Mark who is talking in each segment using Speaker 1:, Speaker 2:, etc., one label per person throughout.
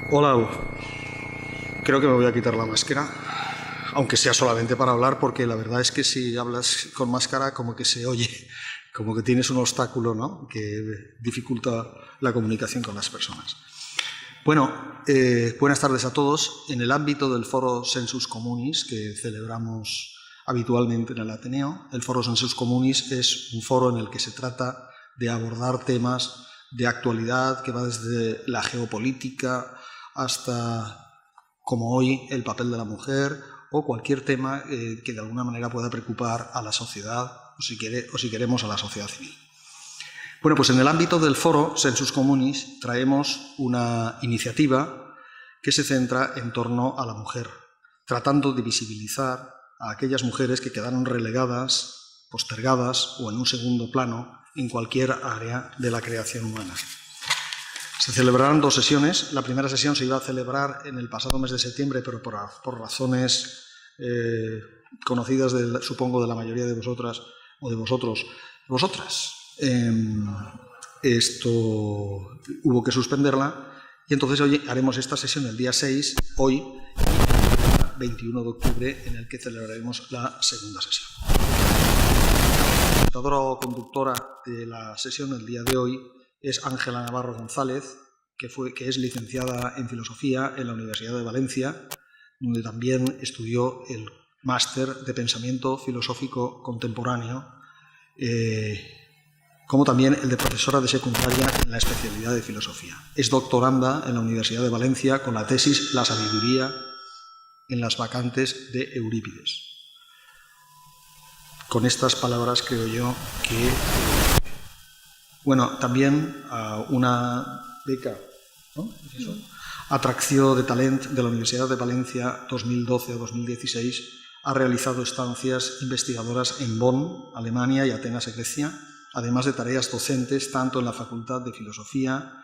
Speaker 1: Hola, creo que me voy a quitar la máscara, aunque sea solamente para hablar, porque la verdad es que si hablas con máscara como que se oye, como que tienes un obstáculo, ¿no?, que dificulta la comunicación con las personas. Bueno, buenas tardes a todos. En el ámbito del Foro Sensus Communis, que celebramos habitualmente en el Ateneo, el Foro Sensus Communis es un foro en el que se trata de abordar temas de actualidad que va desde la geopolítica hasta, como hoy, el papel de la mujer o cualquier tema que de alguna manera pueda preocupar a la sociedad o si queremos a la sociedad civil. Bueno, pues en el ámbito del Foro Sensus Communis traemos una iniciativa que se centra en torno a la mujer, tratando de visibilizar a aquellas mujeres que quedaron relegadas, postergadas o en un segundo plano en cualquier área de la creación humana. Se celebrarán dos sesiones. La primera sesión se iba a celebrar en el pasado mes de septiembre, pero por razones conocidas, supongo, de la mayoría de vosotras o de vosotras. Esto hubo que suspenderla y entonces hoy haremos esta sesión el día 6, hoy, y el 21 de octubre, en el que celebraremos la segunda sesión. La presentadora o conductora de la sesión el día de hoy es Ángela Navarro González, que es licenciada en Filosofía en la Universidad de Valencia, donde también estudió el máster de Pensamiento Filosófico Contemporáneo, como también el de profesora de secundaria en la especialidad de Filosofía. Es doctoranda en la Universidad de Valencia con la tesis La sabiduría en las vacantes de Eurípides. Con estas palabras creo yo que... Bueno, también una beca, ¿no? Atracció de Talent de la Universidad de Valencia 2012 a 2016 ha realizado estancias investigadoras en Bonn, Alemania, y Atenas, Grecia, además de tareas docentes tanto en la Facultad de Filosofía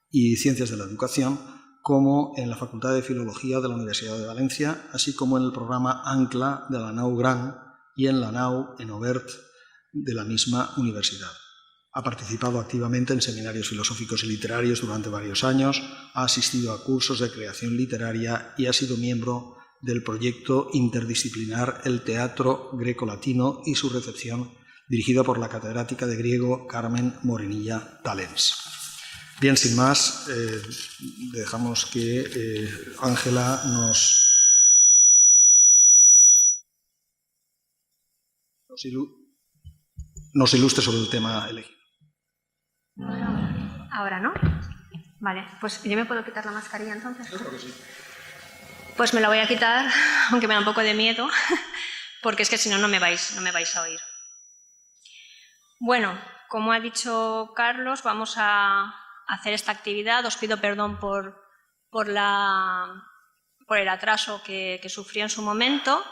Speaker 1: y Ciencias de la Educación como en la Facultad de Filología de la Universidad de Valencia, así como en el programa ANCLA de la Nau Gran y en la Nau en Obert de la misma universidad. Ha participado activamente en seminarios filosóficos y literarios durante varios años, ha asistido a cursos de creación literaria y ha sido miembro del proyecto interdisciplinar El Teatro Greco-Latino y su recepción, dirigida por la catedrática de griego Carmen Morenilla Talens. Bien, sin más, dejamos que Ángela nos ilustre sobre el tema elegido.
Speaker 2: Ahora, ¿no? Vale, pues yo me puedo quitar la mascarilla entonces.
Speaker 1: Yo creo que sí.
Speaker 2: Pues me la voy a quitar, aunque me da un poco de miedo, porque es que si no, no me vais a oír. Bueno, como ha dicho Carlos, vamos a hacer esta actividad. Os pido perdón por el atraso que sufrí en su momento,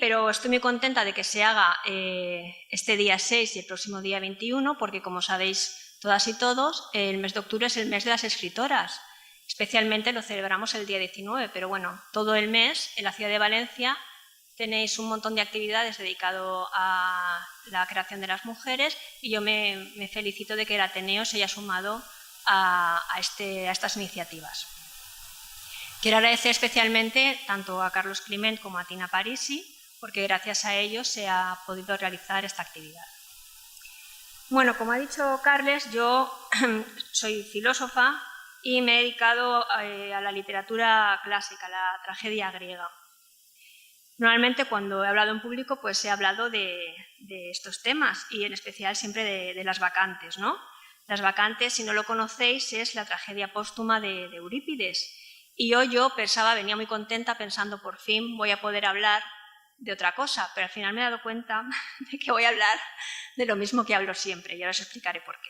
Speaker 2: pero estoy muy contenta de que se haga este día 6 y el próximo día 21, porque como sabéis todas y todos, el mes de octubre es el mes de las escritoras. Especialmente lo celebramos el día 19, pero bueno, todo el mes en la ciudad de Valencia tenéis un montón de actividades dedicado a la creación de las mujeres y yo me felicito de que el Ateneo se haya sumado a estas iniciativas. Quiero agradecer especialmente tanto a Carlos Climent como a Tina Parisi, porque gracias a ellos se ha podido realizar esta actividad. Bueno, como ha dicho Carles, yo soy filósofa y me he dedicado a la literatura clásica, a la tragedia griega. Normalmente cuando he hablado en público pues he hablado de estos temas y en especial siempre de las vacantes, ¿no? Las vacantes, si no lo conocéis, es la tragedia póstuma de Eurípides. Y yo venía muy contenta pensando por fin voy a poder hablar de otra cosa, pero al final me he dado cuenta de que voy a hablar de lo mismo que hablo siempre y ahora os explicaré por qué.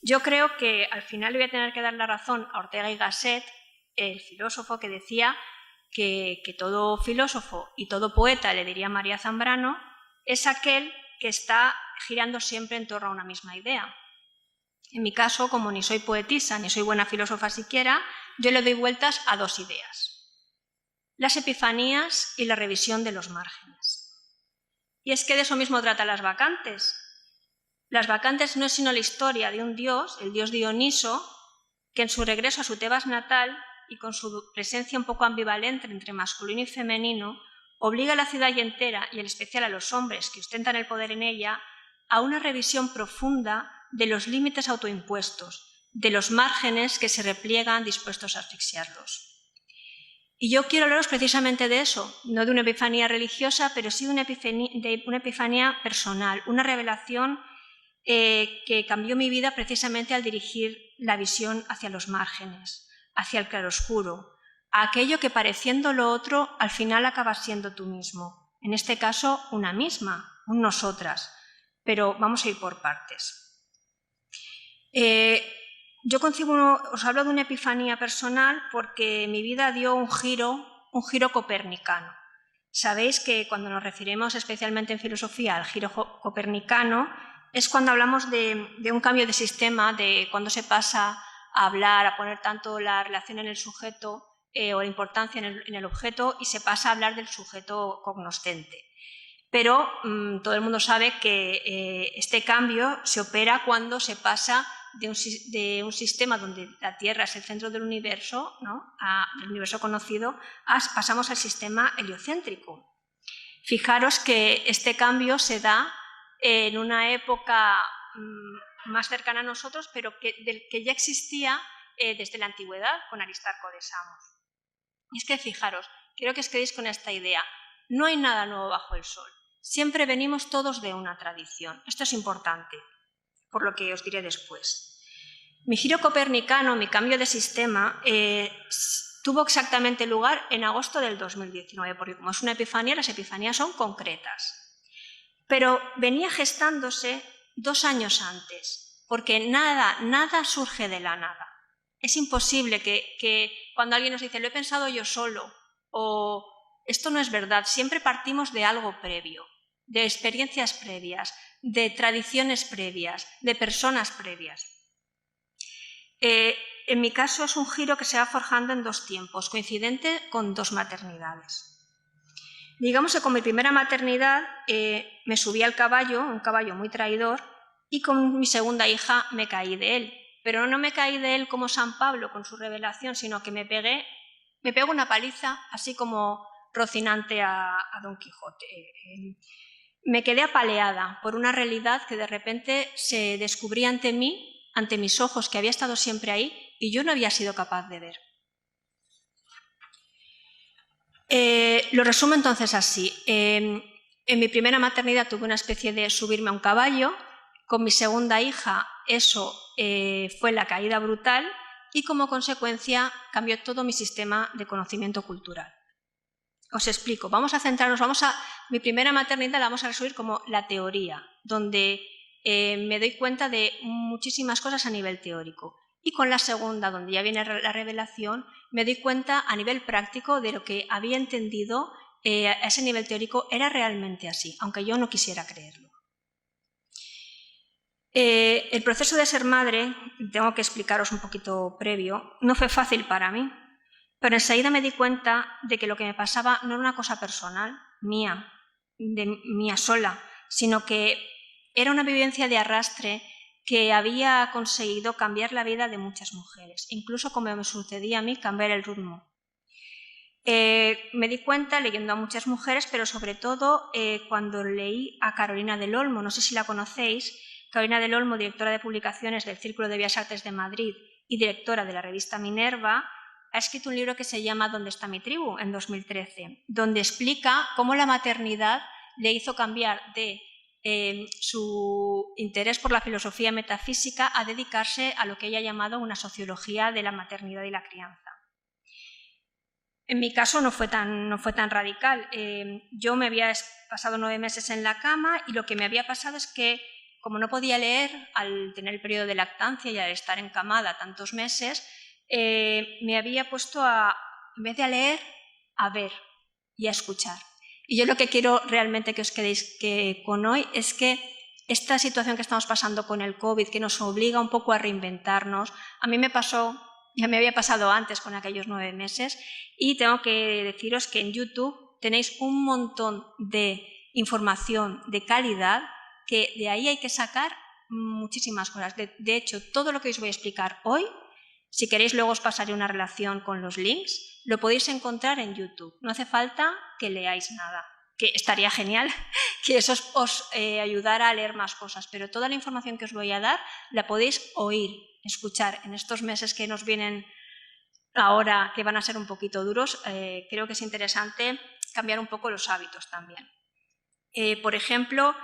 Speaker 2: Yo creo que al final le voy a tener que dar la razón a Ortega y Gasset, el filósofo que decía que todo filósofo y todo poeta, le diría María Zambrano, es aquel que está girando siempre en torno a una misma idea. En mi caso, como ni soy poetisa ni soy buena filósofa siquiera, yo le doy vueltas a dos ideas: las epifanías y la revisión de los márgenes. Y es que de eso mismo trata las vacantes. Las vacantes no es sino la historia de un dios, el dios Dioniso, que en su regreso a su Tebas natal y con su presencia un poco ambivalente entre masculino y femenino, obliga a la ciudad y entera, y en especial a los hombres que ostentan el poder en ella, a una revisión profunda de los límites autoimpuestos, de los márgenes que se repliegan dispuestos a asfixiarlos. Y yo quiero hablaros precisamente de eso, no de una epifanía religiosa, pero sí de una epifanía personal, una revelación que cambió mi vida precisamente al dirigir la visión hacia los márgenes, hacia el claroscuro, a aquello que pareciendo lo otro al final acaba siendo tú mismo. En este caso, una misma, un nosotras, pero vamos a ir por partes. Yo os hablo de una epifanía personal porque mi vida dio un giro copernicano. Sabéis que cuando nos referimos especialmente en filosofía al giro copernicano es cuando hablamos de un cambio de sistema, de cuando se pasa a hablar, a poner tanto la relación en el sujeto o la importancia en el objeto y se pasa a hablar del sujeto cognoscente. Pero todo el mundo sabe que este cambio se opera cuando se pasa de un sistema donde la Tierra es el centro del universo, ¿no? Del universo conocido, pasamos al sistema heliocéntrico. Fijaros que este cambio se da en una época más cercana a nosotros, pero del que ya existía desde la antigüedad con Aristarco de Samos. Y es que fijaros, quiero que os quedéis con esta idea, no hay nada nuevo bajo el sol, siempre venimos todos de una tradición. Esto es importante, por lo que os diré después. Mi giro copernicano, mi cambio de sistema, tuvo exactamente lugar en agosto del 2019, porque como es una epifanía, las epifanías son concretas. Pero venía gestándose 2 años antes, porque nada surge de la nada. Es imposible que cuando alguien nos dice, lo he pensado yo solo, o esto no es verdad, siempre partimos de algo previo, de experiencias previas, de tradiciones previas, de personas previas. En mi caso es un giro que se va forjando en 2 tiempos, coincidente con 2 maternidades. Digamos que con mi primera maternidad me subí al caballo, un caballo muy traidor, y con mi segunda hija me caí de él. Pero no me caí de él como San Pablo con su revelación, sino que me pego una paliza, así como Rocinante a Don Quijote. Me quedé apaleada por una realidad que de repente se descubría ante mí, ante mis ojos, que había estado siempre ahí, y yo no había sido capaz de ver. Lo resumo entonces así. En mi primera maternidad tuve una especie de subirme a un caballo. Con mi segunda hija eso fue la caída brutal y como consecuencia cambió todo mi sistema de conocimiento cultural. Os explico. Vamos a centrarnos, mi primera maternidad la vamos a resumir como la teoría, donde me doy cuenta de muchísimas cosas a nivel teórico. Y con la segunda, donde ya viene la revelación, me doy cuenta a nivel práctico de lo que había entendido a ese nivel teórico era realmente así, aunque yo no quisiera creerlo. El proceso de ser madre, tengo que explicaros un poquito previo, no fue fácil para mí, pero enseguida me di cuenta de que lo que me pasaba no era una cosa personal, mía sola, sino que era una vivencia de arrastre que había conseguido cambiar la vida de muchas mujeres, incluso como me sucedía a mí, cambiar el ritmo. Me di cuenta leyendo a muchas mujeres, pero sobre todo cuando leí a Carolina del Olmo, no sé si la conocéis. Carolina del Olmo, directora de publicaciones del Círculo de Bellas Artes de Madrid y directora de la revista Minerva, ha escrito un libro que se llama ¿Dónde está mi tribu?, en 2013, donde explica cómo la maternidad le hizo cambiar de su interés por la filosofía metafísica a dedicarse a lo que ella ha llamado una sociología de la maternidad y la crianza. En mi caso no fue tan radical. Yo me había pasado 9 meses en la cama y lo que me había pasado es que, como no podía leer al tener el periodo de lactancia y al estar encamada tantos meses, me había puesto en vez de a leer, a ver y a escuchar. Y yo lo que quiero realmente que os quedéis con hoy es que esta situación que estamos pasando con el COVID, que nos obliga un poco a reinventarnos, a mí me pasó, ya me había pasado antes con aquellos 9 meses, y tengo que deciros que en YouTube tenéis un montón de información de calidad, que de ahí hay que sacar muchísimas cosas. De hecho, todo lo que os voy a explicar hoy Si queréis, luego os pasaré una relación con los links. Lo podéis encontrar en YouTube. No hace falta que leáis nada, que estaría genial que eso os ayudara a leer más cosas, pero toda la información que os voy a dar la podéis oír, escuchar en estos meses que nos vienen ahora, que van a ser un poquito duros. Creo que es interesante cambiar un poco los hábitos también. Por ejemplo,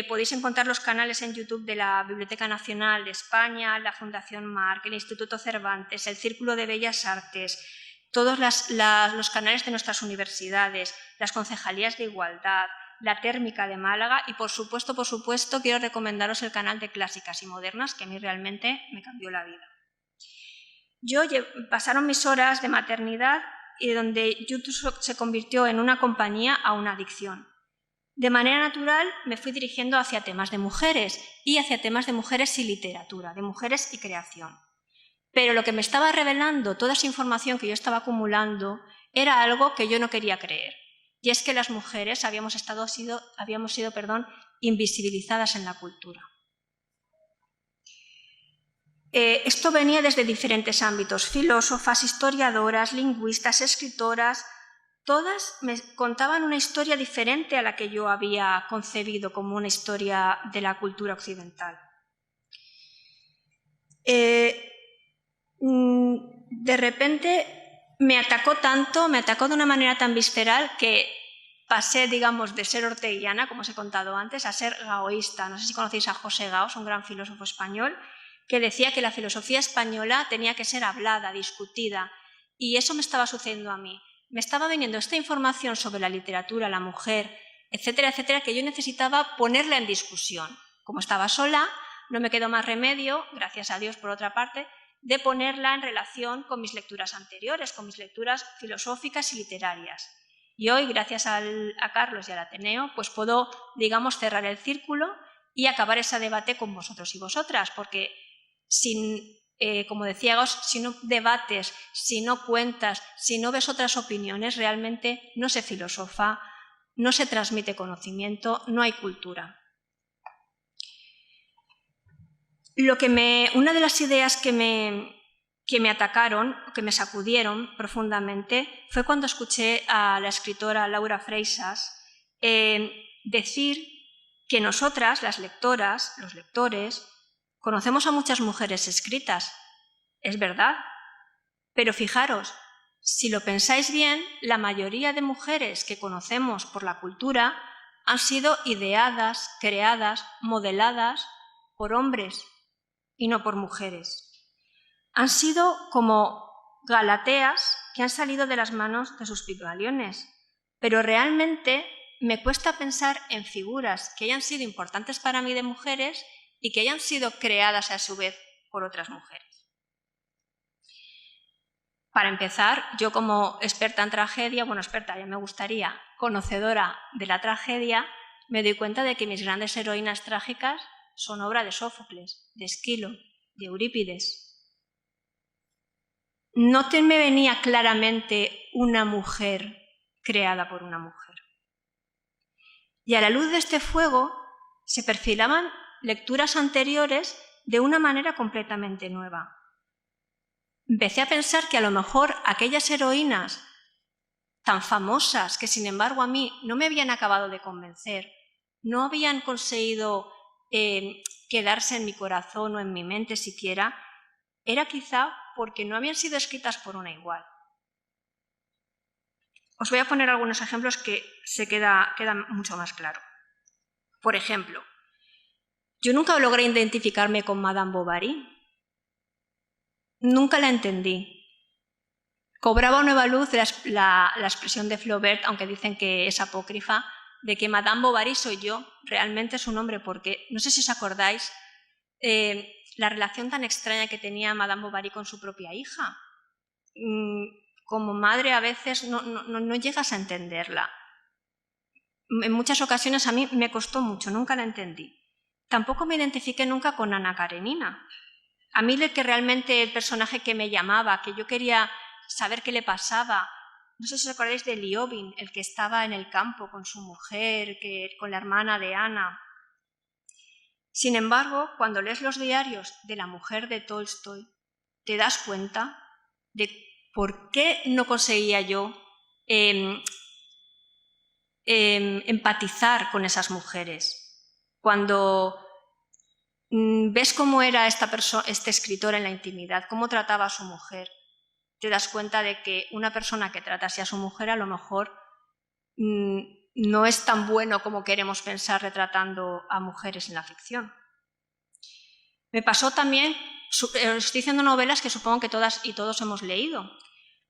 Speaker 2: podéis encontrar los canales en YouTube de la Biblioteca Nacional de España, la Fundación Marc, el Instituto Cervantes, el Círculo de Bellas Artes, todos los canales de nuestras universidades, las concejalías de igualdad, la Térmica de Málaga y, por supuesto, quiero recomendaros el canal de Clásicas y Modernas, que a mí realmente me cambió la vida. Pasaron mis horas de maternidad y donde YouTube se convirtió en una compañía a una adicción. De manera natural me fui dirigiendo hacia temas de mujeres y hacia temas de mujeres y literatura, de mujeres y creación. Pero lo que me estaba revelando, toda esa información que yo estaba acumulando, era algo que yo no quería creer. Y es que las mujeres habíamos sido invisibilizadas en la cultura. Esto venía desde diferentes ámbitos: filósofas, historiadoras, lingüistas, escritoras. Todas me contaban una historia diferente a la que yo había concebido como una historia de la cultura occidental. De repente me atacó de una manera tan visceral que pasé, digamos, de ser orteguiana, como os he contado antes, a ser gaoísta. No sé si conocéis a José Gaos, un gran filósofo español, que decía que la filosofía española tenía que ser hablada, discutida, y eso me estaba sucediendo a mí. Me estaba viniendo esta información sobre la literatura, la mujer, etcétera, etcétera, que yo necesitaba ponerla en discusión. Como estaba sola, no me quedó más remedio, gracias a Dios por otra parte, de ponerla en relación con mis lecturas anteriores, con mis lecturas filosóficas y literarias. Y hoy, gracias a Carlos y al Ateneo, pues puedo, digamos, cerrar el círculo y acabar ese debate con vosotros y vosotras, porque como decía Gauss, si no debates, si no cuentas, si no ves otras opiniones, realmente no se filosofa, no se transmite conocimiento, no hay cultura. Una de las ideas que me atacaron, que me sacudieron profundamente, fue cuando escuché a la escritora Laura Freixas decir que nosotras, las lectoras, los lectores, conocemos a muchas mujeres escritas. Es verdad, pero fijaros, si lo pensáis bien, la mayoría de mujeres que conocemos por la cultura han sido ideadas, creadas, modeladas por hombres y no por mujeres. Han sido como Galateas que han salido de las manos de sus Pigmaliones, pero realmente me cuesta pensar en figuras que hayan sido importantes para mí de mujeres y que hayan sido creadas a su vez por otras mujeres. Para empezar, yo como experta en tragedia, ya me gustaría, conocedora de la tragedia, me doy cuenta de que mis grandes heroínas trágicas son obra de Sófocles, de Esquilo, de Eurípides. No me venía claramente una mujer creada por una mujer. Y a la luz de este fuego se perfilaban lecturas anteriores de una manera completamente nueva. Empecé a pensar que a lo mejor aquellas heroínas tan famosas que sin embargo a mí no me habían acabado de convencer, no habían conseguido quedarse en mi corazón o en mi mente siquiera, era quizá porque no habían sido escritas por una igual. Os voy a poner algunos ejemplos que se queda mucho más claro. Por ejemplo, yo nunca logré identificarme con Madame Bovary. Nunca la entendí. Cobraba nueva luz la expresión de Flaubert, aunque dicen que es apócrifa, de que Madame Bovary soy yo, realmente es un hombre, porque no sé si os acordáis la relación tan extraña que tenía Madame Bovary con su propia hija. Como madre a veces no llegas a entenderla. En muchas ocasiones a mí me costó mucho, nunca la entendí. Tampoco me identifiqué nunca con Ana Karenina. A mí el personaje que me llamaba, que yo quería saber qué le pasaba, no sé si os acordáis de Liobin, el que estaba en el campo con su mujer, con la hermana de Ana. Sin embargo, cuando lees los diarios de la mujer de Tolstoy, te das cuenta de por qué no conseguía yo empatizar con esas mujeres. Cuando ves cómo era este escritor en la intimidad, cómo trataba a su mujer, te das cuenta de que una persona que trata así a su mujer a lo mejor no es tan bueno como queremos pensar retratando a mujeres en la ficción. Me pasó también, estoy diciendo novelas que supongo que todas y todos hemos leído,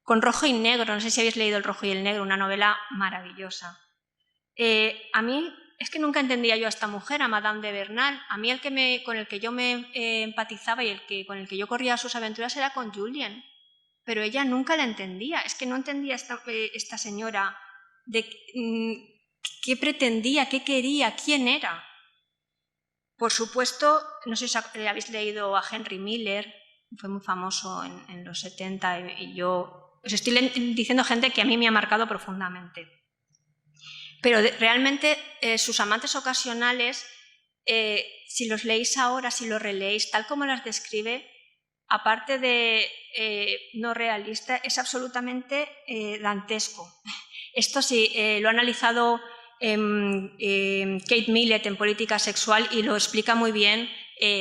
Speaker 2: con Rojo y Negro, no sé si habéis leído El Rojo y el Negro, una novela maravillosa. A mí es que nunca entendía yo a esta mujer, a Madame de Bernal. A mí con el que yo me empatizaba y con el que yo corría sus aventuras era con Julien, pero ella nunca la entendía. Es que no entendía esta señora de qué pretendía, qué quería, quién era. Por supuesto, no sé si habéis leído a Henry Miller, fue muy famoso en los 70 y yo os estoy diciendo gente que a mí me ha marcado profundamente. Pero realmente sus amantes ocasionales, si los leéis ahora, si los releéis, tal como las describe, aparte de no realista, es absolutamente dantesco. Esto sí, lo ha analizado Kate Millett en Política Sexual y lo explica muy bien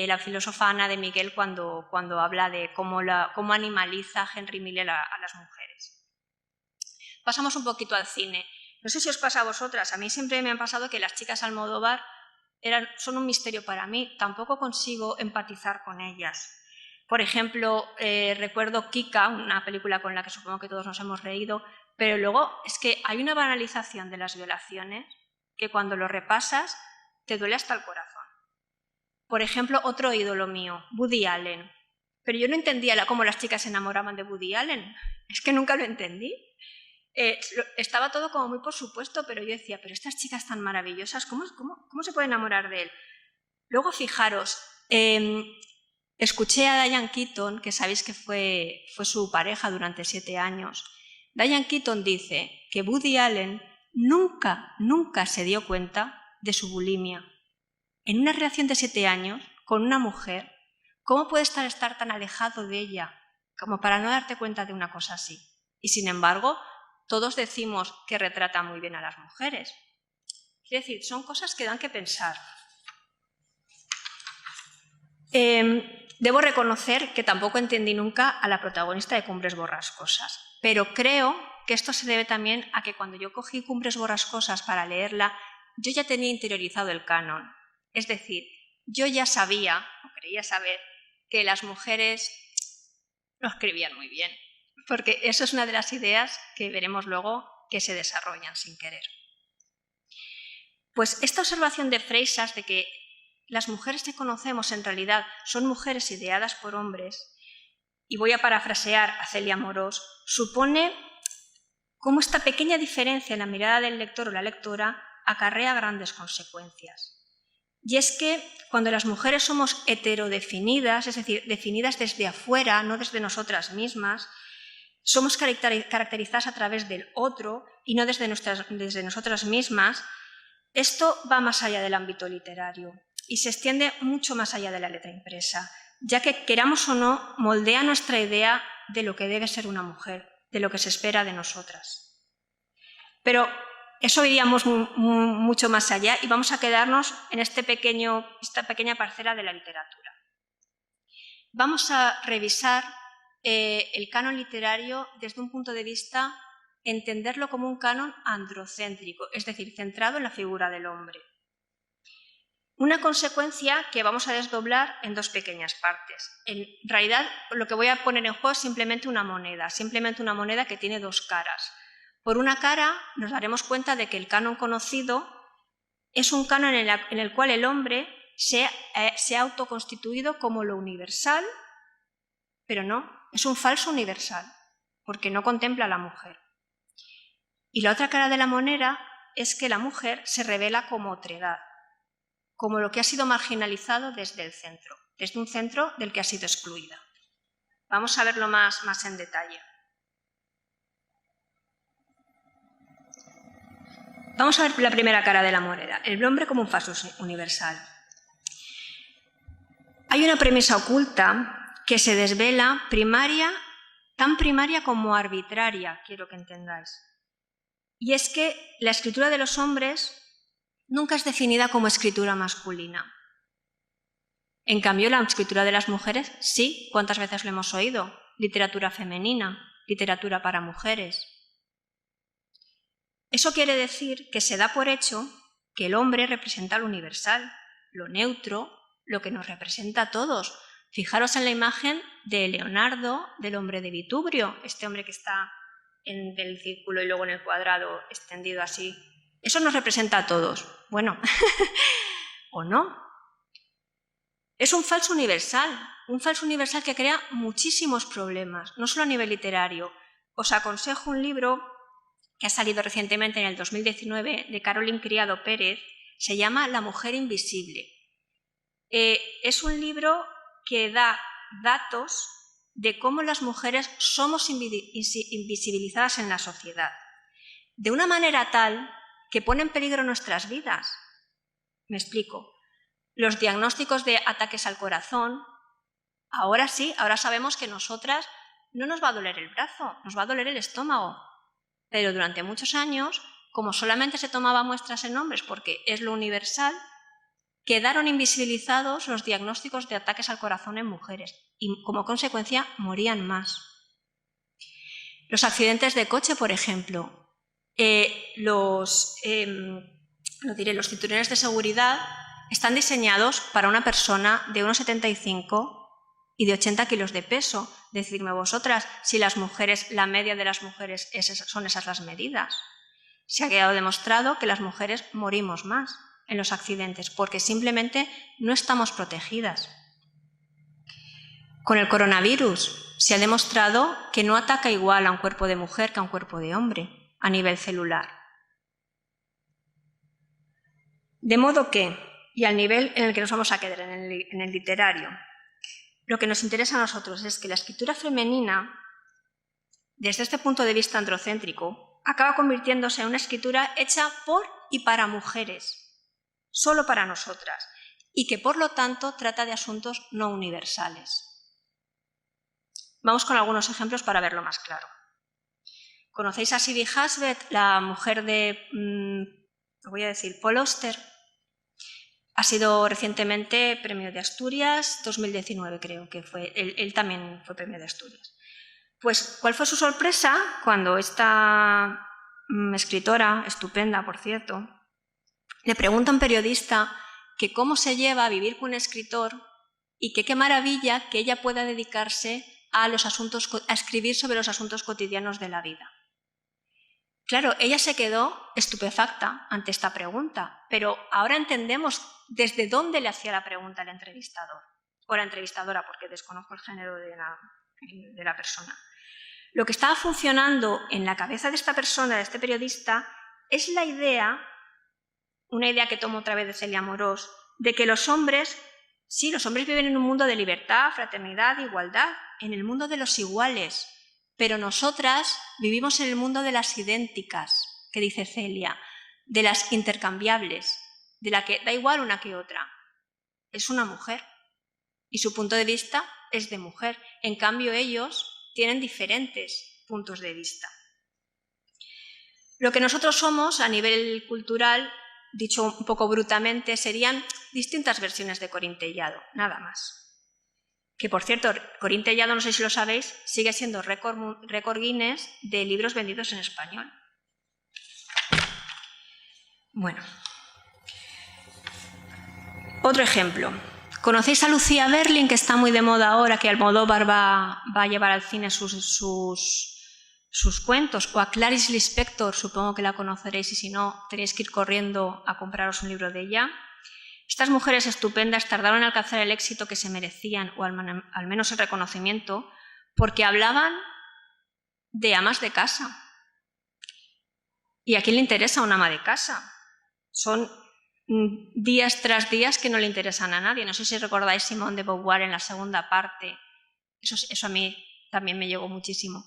Speaker 2: la filósofa Ana de Miguel cuando habla de cómo animaliza Henry Miller a las mujeres. Pasamos un poquito al cine. No sé si os pasa a vosotras, a mí siempre me han pasado que las chicas Almodóvar son un misterio para mí, tampoco consigo empatizar con ellas. Por ejemplo, recuerdo Kika, una película con la que supongo que todos nos hemos reído, pero luego es que hay una banalización de las violaciones que cuando lo repasas te duele hasta el corazón. Por ejemplo, otro ídolo mío, Woody Allen. Pero yo no entendía cómo las chicas se enamoraban de Woody Allen, es que nunca lo entendí. Estaba todo como muy por supuesto, pero yo decía, pero estas chicas tan maravillosas, ¿cómo se puede enamorar de él? Luego, fijaros, escuché a Diane Keaton, que sabéis que fue su pareja durante 7 años. Diane Keaton dice que Woody Allen nunca se dio cuenta de su bulimia. En una relación de 7 años, con una mujer, ¿cómo puedes estar tan alejado de ella como para no darte cuenta de una cosa así? Y sin embargo, todos decimos que retrata muy bien a las mujeres. Quiero decir, son cosas que dan que pensar. Debo reconocer que tampoco entendí nunca a la protagonista de Cumbres Borrascosas, pero creo que esto se debe también a que cuando yo cogí Cumbres Borrascosas para leerla, yo ya tenía interiorizado el canon. Es decir, yo ya sabía, o creía saber, que las mujeres no escribían muy bien, porque eso es una de las ideas que veremos luego que se desarrollan sin querer. Pues esta observación de Freixas de que las mujeres que conocemos en realidad son mujeres ideadas por hombres, y voy a parafrasear a Celia Morós, supone cómo esta pequeña diferencia en la mirada del lector o la lectora acarrea grandes consecuencias. Y es que cuando las mujeres somos heterodefinidas, es decir, definidas desde afuera, no desde nosotras mismas, somos caracterizadas a través del otro y no desde nosotras mismas, esto va más allá del ámbito literario y se extiende mucho más allá de la letra impresa, ya que, queramos o no, moldea nuestra idea de lo que debe ser una mujer, de lo que se espera de nosotras. Pero eso iríamos mucho más allá y vamos a quedarnos en esta pequeña parcela de la literatura. Vamos a revisar el canon literario desde un punto de vista, entenderlo como un canon androcéntrico, es decir, centrado en la figura del hombre. Una consecuencia que vamos a desdoblar en 2 pequeñas partes. En realidad, lo que voy a poner en juego es simplemente una moneda que tiene 2 caras. Por una cara, nos daremos cuenta de que el canon conocido es un canon en el cual el hombre se ha autoconstituido como lo universal, pero no, es un falso universal, porque no contempla a la mujer. Y la otra cara de la moneda es que la mujer se revela como otredad, como lo que ha sido marginalizado desde el centro, desde un centro del que ha sido excluida. Vamos a verlo más en detalle. Vamos a ver la primera cara de la moneda, el hombre como un falso universal. Hay una premisa oculta que se desvela primaria, tan primaria como arbitraria, quiero que entendáis. Y es que la escritura de los hombres nunca es definida como escritura masculina. En cambio, la escritura de las mujeres, sí, ¿cuántas veces lo hemos oído? Literatura femenina, literatura para mujeres. Eso quiere decir que se da por hecho que el hombre representa lo universal, lo neutro, lo que nos representa a todos. Fijaros en la imagen de Leonardo, del hombre de Vitubrio, este hombre que está en el círculo y luego en el cuadrado extendido así. Eso nos representa a todos. Bueno, ¿o no? Es un falso universal que crea muchísimos problemas, no solo a nivel literario. Os aconsejo un libro que ha salido recientemente en el 2019 de Carolyn Criado Pérez, se llama La mujer invisible. Es un libro que da datos de cómo las mujeres somos invisibilizadas en la sociedad, de una manera tal que pone en peligro nuestras vidas. Me explico. Los diagnósticos de ataques al corazón, ahora sí, ahora sabemos que nosotras no nos va a doler el brazo, nos va a doler el estómago. Pero durante muchos años, como solamente se tomaba muestras en hombres porque es lo universal, quedaron invisibilizados los diagnósticos de ataques al corazón en mujeres y como consecuencia morían más. Los accidentes de coche, por ejemplo, los cinturones de seguridad están diseñados para una persona de 1,75 y de 80 kilos de peso. Decidme vosotras si las mujeres, la media de las mujeres son esas las medidas. Se ha quedado demostrado que las mujeres morimos más en los accidentes porque simplemente no estamos protegidas. Con el coronavirus se ha demostrado que no ataca igual a un cuerpo de mujer que a un cuerpo de hombre a nivel celular. De modo que, y al nivel en el que nos vamos a quedar, en el literario, lo que nos interesa a nosotros es que la escritura femenina, desde este punto de vista androcéntrico, acaba convirtiéndose en una escritura hecha por y para mujeres, solo para nosotras, y que por lo tanto trata de asuntos no universales. Vamos con algunos ejemplos para verlo más claro. ¿Conocéis a Sibyl Hasbet, la mujer de, Paul Auster? Ha sido recientemente Premio de Asturias, 2019 creo que fue. Él también fue Premio de Asturias. Pues, ¿cuál fue su sorpresa cuando esta escritora, estupenda por cierto, le pregunta a un periodista que cómo se lleva a vivir con un escritor y que qué maravilla que ella pueda dedicarse a escribir sobre los asuntos cotidianos de la vida? Claro, ella se quedó estupefacta ante esta pregunta, pero ahora entendemos desde dónde le hacía la pregunta el entrevistador, o la entrevistadora, porque desconozco el género de la persona. Lo que estaba funcionando en la cabeza de esta persona, de este periodista, es la idea, una idea que tomo otra vez de Celia Amorós, de que los hombres viven en un mundo de libertad, fraternidad, igualdad, en el mundo de los iguales. Pero nosotras vivimos en el mundo de las idénticas, que dice Celia, de las intercambiables, de la que da igual una que otra. Es una mujer y su punto de vista es de mujer. En cambio, ellos tienen diferentes puntos de vista. Lo que nosotros somos a nivel cultural, dicho un poco brutamente, serían distintas versiones de Corín Tellado, nada más. Que, por cierto, Corín Tellado, no sé si lo sabéis, sigue siendo récord Guinness de libros vendidos en español. Bueno. Otro ejemplo. ¿Conocéis a Lucía Berling, que está muy de moda ahora, que Almodóvar va a llevar al cine sus cuentos? O a Clarice Lispector, supongo que la conoceréis y si no, tenéis que ir corriendo a compraros un libro de ella. Estas mujeres estupendas tardaron en alcanzar el éxito que se merecían, o al menos el reconocimiento, porque hablaban de amas de casa. ¿Y a quién le interesa una ama de casa? Son días tras días que no le interesan a nadie. No sé si recordáis Simone de Beauvoir en la segunda parte. Eso a mí también me llegó muchísimo.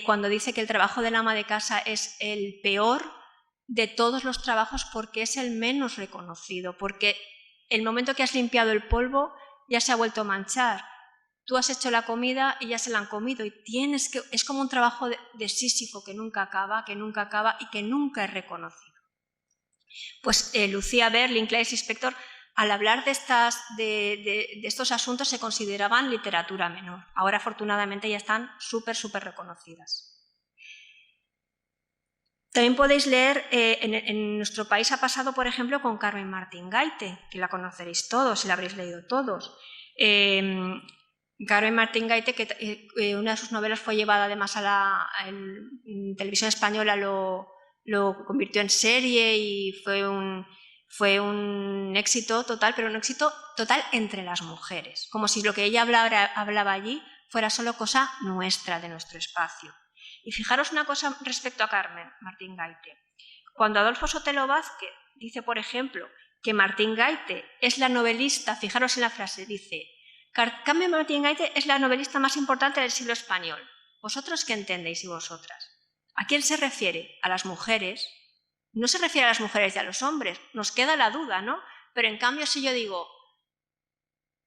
Speaker 2: Cuando dice que el trabajo del ama de casa es el peor de todos los trabajos porque es el menos reconocido, porque el momento que has limpiado el polvo ya se ha vuelto a manchar. tú has hecho la comida y ya se la han comido y es como un trabajo de Sísifo que nunca acaba y que nunca es reconocido. Pues Lucía Berling, Clarice Lispector, al hablar de estos asuntos se consideraban literatura menor. Ahora afortunadamente ya están súper reconocidas. También podéis leer, en nuestro país ha pasado, por ejemplo, con Carmen Martín Gaite, que la conoceréis todos, y la habréis leído todos. Carmen Martín Gaite, que una de sus novelas fue llevada además en televisión española, lo convirtió en serie y fue un éxito total, pero un éxito total entre las mujeres, como si lo que ella hablaba allí fuera solo cosa nuestra, de nuestro espacio. Y fijaros una cosa respecto a Carmen Martín Gaite. Cuando Adolfo Sotelo Vázquez dice, por ejemplo, que Martín Gaite es la novelista, fijaros en la frase, dice, Carmen Martín Gaite es la novelista más importante del siglo español. ¿Vosotros qué entendéis y vosotras? ¿A quién se refiere? A las mujeres. No se refiere a las mujeres y a los hombres. Nos queda la duda, ¿no? Pero en cambio, si yo digo,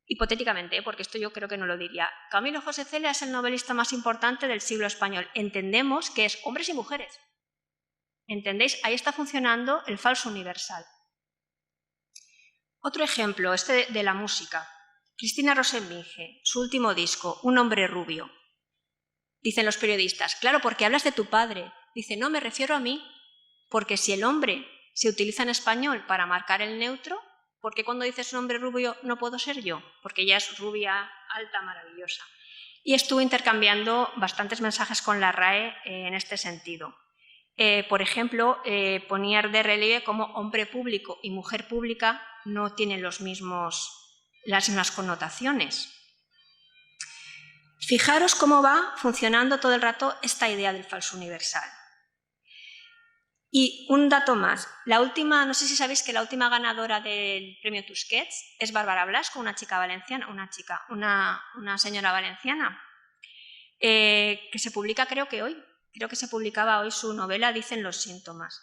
Speaker 2: hipotéticamente, porque esto yo creo que no lo diría, Camilo José Cela es el novelista más importante del siglo español. Entendemos que es hombres y mujeres. ¿Entendéis? Ahí está funcionando el falso universal. Otro ejemplo, este de la música. Cristina Rosenvinge, su último disco, Un hombre rubio. Dicen los periodistas, claro, porque hablas de tu padre. Dice, no, me refiero a mí, porque si el hombre se utiliza en español para marcar el neutro, ¿por qué cuando dices un hombre rubio no puedo ser yo? Porque ella es rubia, alta, maravillosa. Y estuve intercambiando bastantes mensajes con la RAE en este sentido. Por ejemplo, ponía de relieve cómo hombre público y mujer pública no tienen las mismas connotaciones. Fijaros cómo va funcionando todo el rato esta idea del falso universal. Y un dato más, no sé si sabéis que la última ganadora del premio Tusquets es Bárbara Blasco, una chica valenciana, una señora valenciana, que se publica creo que se publicaba hoy su novela Dicen los síntomas.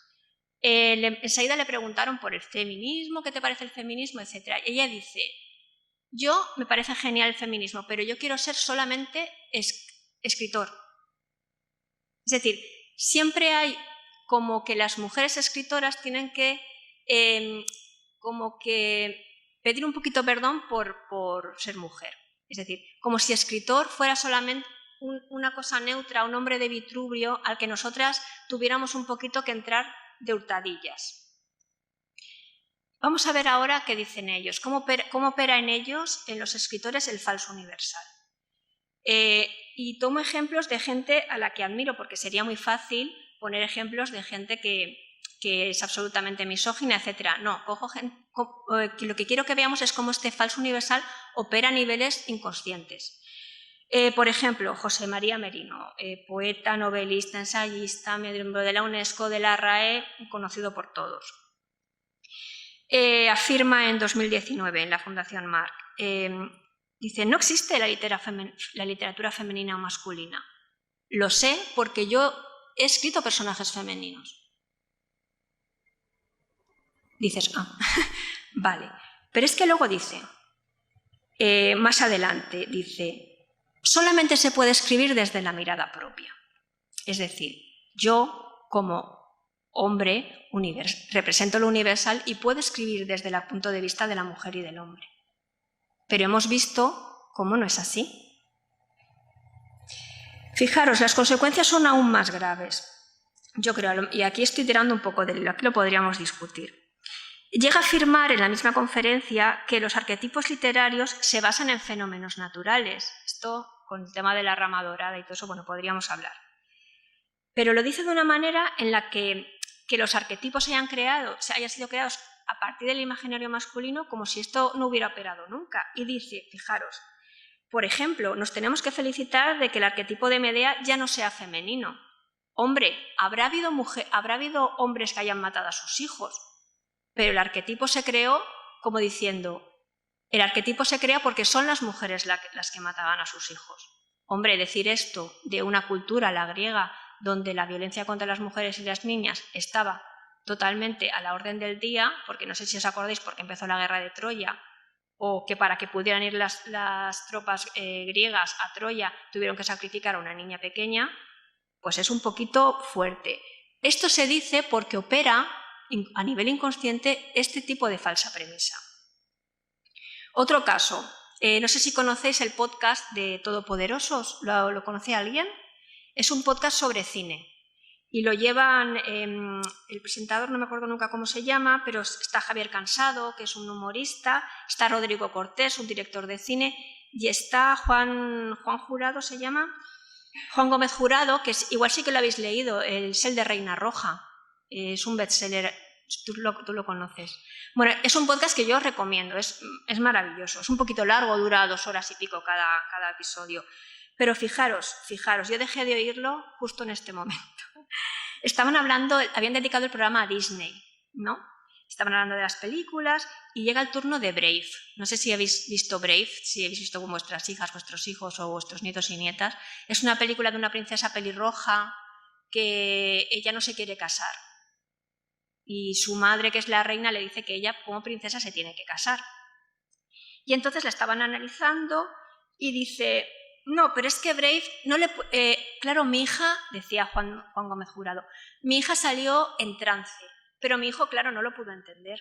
Speaker 2: Enseguida le preguntaron por el feminismo, ¿qué te parece el feminismo?, etc. Ella dice, yo me parece genial el feminismo, pero yo quiero ser solamente escritor. Es decir, siempre hay como que las mujeres escritoras tienen que como que pedir un poquito perdón por ser mujer. Es decir, como si escritor fuera solamente una cosa neutra, un hombre de Vitruvio al que nosotras tuviéramos un poquito que entrar de hurtadillas. Vamos a ver ahora qué dicen ellos, cómo opera en ellos, en los escritores, el falso universal. Y tomo ejemplos de gente a la que admiro, porque sería muy fácil poner ejemplos de gente que es absolutamente misógina, etc. No, lo que quiero que veamos es cómo este falso universal opera a niveles inconscientes. Por ejemplo, José María Merino, poeta, novelista, ensayista, miembro de la UNESCO, de la RAE, conocido por todos. Afirma en 2019 en la Fundación Marc, dice, no existe la literatura femenina o masculina. Lo sé porque yo he escrito personajes femeninos. Dices, vale. Pero es que luego dice, más adelante, dice, solamente se puede escribir desde la mirada propia. Es decir, yo como hombre represento lo universal y puedo escribir desde el punto de vista de la mujer y del hombre. Pero hemos visto cómo no es así. Fijaros, las consecuencias son aún más graves. Yo creo, y aquí estoy tirando un poco de hilo, aquí lo podríamos discutir. Llega a afirmar en la misma conferencia que los arquetipos literarios se basan en fenómenos naturales. Esto, con el tema de la rama dorada y todo eso, bueno, podríamos hablar. Pero lo dice de una manera en la que los arquetipos hayan sido creados a partir del imaginario masculino como si esto no hubiera operado nunca. Y dice, fijaros, por ejemplo, nos tenemos que felicitar de que el arquetipo de Medea ya no sea femenino. Hombre, habrá habido hombres que hayan matado a sus hijos, pero el arquetipo se creó como diciendo, el arquetipo se crea porque son las mujeres las que mataban a sus hijos. Hombre, decir esto de una cultura, la griega, donde la violencia contra las mujeres y las niñas estaba totalmente a la orden del día, porque no sé si os acordáis porque empezó la guerra de Troya, o que para que pudieran ir las tropas griegas a Troya tuvieron que sacrificar a una niña pequeña, pues es un poquito fuerte. Esto se dice porque opera a nivel inconsciente este tipo de falsa premisa. Otro caso, no sé si conocéis el podcast de Todopoderosos, ¿lo conoce alguien? Es un podcast sobre cine y lo llevan, el presentador no me acuerdo nunca cómo se llama, pero está Javier Cansado, que es un humorista, está Rodrigo Cortés, un director de cine, y está Juan Jurado, ¿se llama? Juan Gómez Jurado, que igual sí que lo habéis leído, el Sel de Reina Roja, es un bestseller, tú lo conoces. Bueno, es un podcast que yo os recomiendo, es maravilloso, es un poquito largo, dura 2 horas y pico cada episodio, pero fijaros, yo dejé de oírlo justo en este momento. Estaban hablando, habían dedicado el programa a Disney, ¿no? Estaban hablando de las películas y llega el turno de Brave. No sé si habéis visto Brave, si habéis visto con vuestras hijas, vuestros hijos o vuestros nietos y nietas. Es una película de una princesa pelirroja que ella no se quiere casar. Y su madre, que es la reina, le dice que ella como princesa se tiene que casar. Y entonces la estaban analizando y dice, no, pero es que Brave no le... claro, mi hija, decía Juan Gómez Jurado, mi hija salió en trance, pero mi hijo, claro, no lo pudo entender.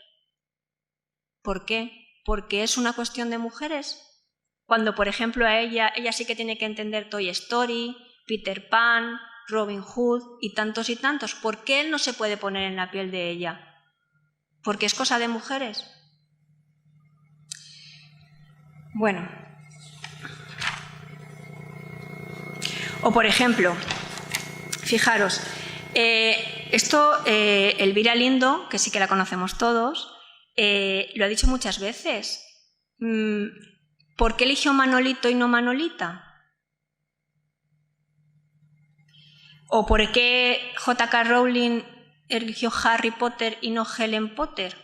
Speaker 2: ¿Por qué? Porque es una cuestión de mujeres. Cuando, por ejemplo, a ella sí que tiene que entender Toy Story, Peter Pan, Robin Hood y tantos, ¿por qué él no se puede poner en la piel de ella? ¿Porque es cosa de mujeres? Bueno. O, por ejemplo, fijaros, Elvira Lindo, que sí que la conocemos todos, lo ha dicho muchas veces. ¿Por qué eligió Manolito y no Manolita? ¿O por qué J.K. Rowling eligió Harry Potter y no Helen Potter?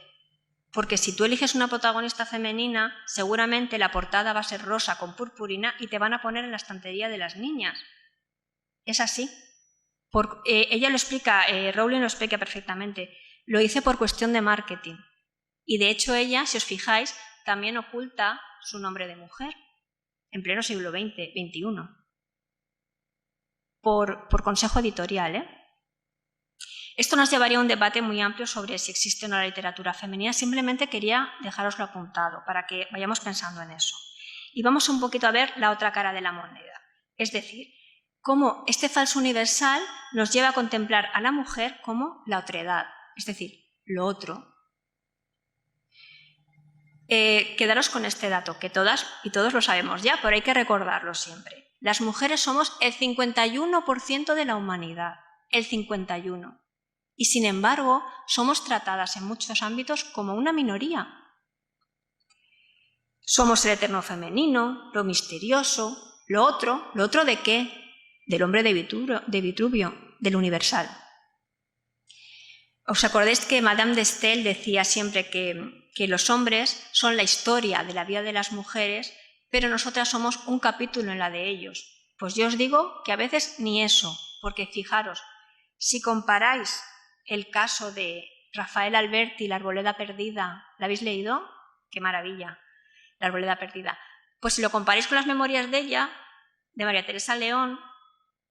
Speaker 2: Porque si tú eliges una protagonista femenina, seguramente la portada va a ser rosa con purpurina y te van a poner en la estantería de las niñas. Es así. Ella lo explica, Rowling lo explica perfectamente. Lo hice por cuestión de marketing. Y de hecho ella, si os fijáis, también oculta su nombre de mujer en pleno siglo XXI. Por consejo editorial, Esto nos llevaría a un debate muy amplio sobre si existe o no la literatura femenina. Simplemente quería dejároslo apuntado para que vayamos pensando en eso. Y vamos un poquito a ver la otra cara de la moneda. Es decir, cómo este falso universal nos lleva a contemplar a la mujer como la otredad, es decir, lo otro. Quedaros con este dato, que todas y todos lo sabemos ya, pero hay que recordarlo siempre. Las mujeres somos el 51% de la humanidad, el 51%. Y sin embargo, somos tratadas en muchos ámbitos como una minoría. Somos el eterno femenino, lo misterioso, lo otro ¿de qué? Del hombre de Vitruvio, del universal. ¿Os acordáis que Madame de Staël decía siempre que los hombres son la historia de la vida de las mujeres, pero nosotras somos un capítulo en la de ellos? Pues yo os digo que a veces ni eso, porque fijaros, si comparáis el caso de Rafael Alberti, La arboleda perdida, ¿la habéis leído? ¡Qué maravilla! La arboleda perdida. Pues si lo comparáis con las memorias de ella, de María Teresa León,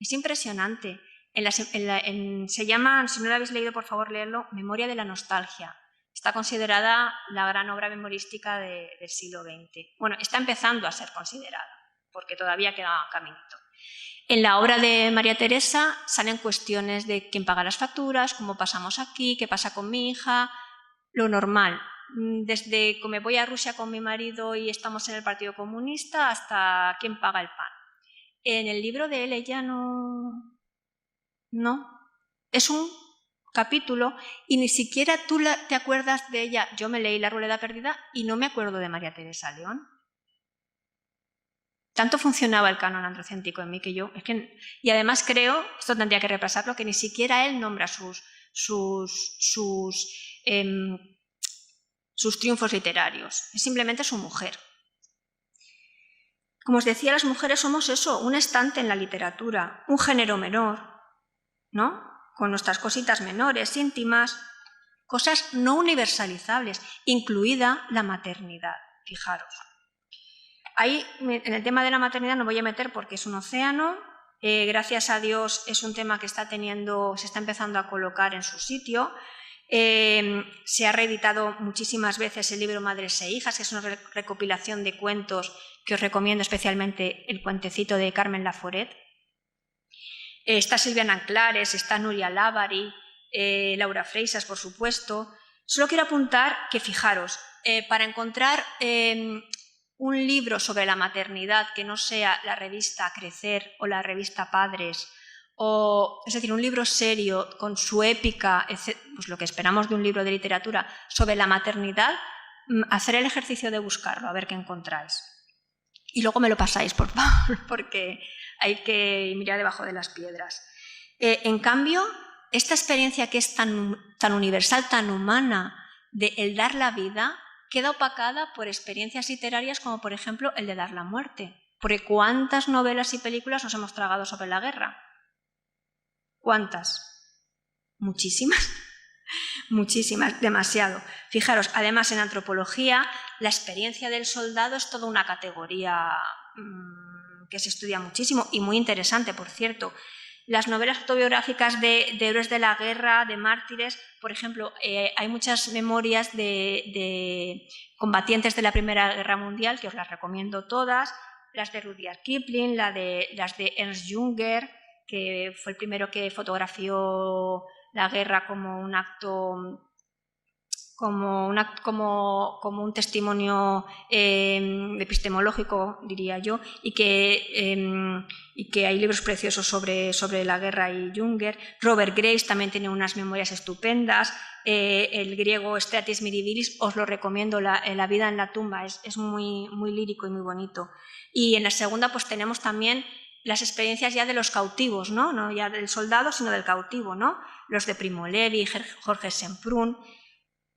Speaker 2: es impresionante. Se llama, si no lo habéis leído, por favor, leerlo, Memoria de la nostalgia. Está considerada la gran obra memorística del siglo XX. Bueno, está empezando a ser considerada, porque todavía queda caminito. En la obra de María Teresa salen cuestiones de quién paga las facturas, cómo pasamos aquí, qué pasa con mi hija, lo normal. Desde que me voy a Rusia con mi marido y estamos en el Partido Comunista hasta quién paga el pan. En el libro de él ella no. Es un capítulo y ni siquiera tú te acuerdas de ella. Yo me leí La arboleda perdida y no me acuerdo de María Teresa León. Tanto funcionaba el canon androcéntrico en mí que yo... y además creo, esto tendría que repasarlo, que ni siquiera él nombra sus triunfos literarios. Es simplemente su mujer. Como os decía, las mujeres somos eso, un estante en la literatura, un género menor, ¿no? Con nuestras cositas menores, íntimas, cosas no universalizables, incluida la maternidad. fijaros. Ahí, en el tema de la maternidad no voy a meter porque es un océano. Gracias a Dios es un tema que se está empezando a colocar en su sitio. Se ha reeditado muchísimas veces el libro Madres e Hijas, que es una recopilación de cuentos que os recomiendo, especialmente el cuentecito de Carmen Laforet. Está Silvia Nanclares, está Nuria Lávari, Laura Freixas, por supuesto. Solo quiero apuntar que, fijaros, para encontrar un libro sobre la maternidad que no sea la revista Crecer o la revista Padres, es decir, un libro serio con su épica, pues lo que esperamos de un libro de literatura sobre la maternidad, hacer el ejercicio de buscarlo, a ver qué encontráis. Y luego me lo pasáis, por favor, porque hay que mirar debajo de las piedras. En cambio, esta experiencia que es tan universal, tan humana, de el dar la vida, queda opacada por experiencias literarias como, por ejemplo, el de dar la muerte. Porque ¿cuántas novelas y películas nos hemos tragado sobre la guerra? ¿Cuántas? Muchísimas. Muchísimas, demasiado. Fijaros, además en antropología, la experiencia del soldado es toda una categoría que se estudia muchísimo y muy interesante, por cierto. Las novelas autobiográficas de héroes de la guerra, de mártires, por ejemplo, hay muchas memorias de combatientes de la Primera Guerra Mundial, que os las recomiendo todas, las de Rudyard Kipling, las de Ernst Junger, que fue el primero que fotografió la guerra como un acto, como un testimonio epistemológico, diría yo, y que hay libros preciosos sobre la guerra y Junger. Robert Graves también tiene unas memorias estupendas. El griego Stratis Mirabilis, os lo recomiendo, la vida en la tumba, es muy, muy lírico y muy bonito. Y en la segunda pues tenemos también las experiencias ya de los cautivos, no ya del soldado, sino del cautivo, ¿no? Los de Primo Levi, Jorge Semprún.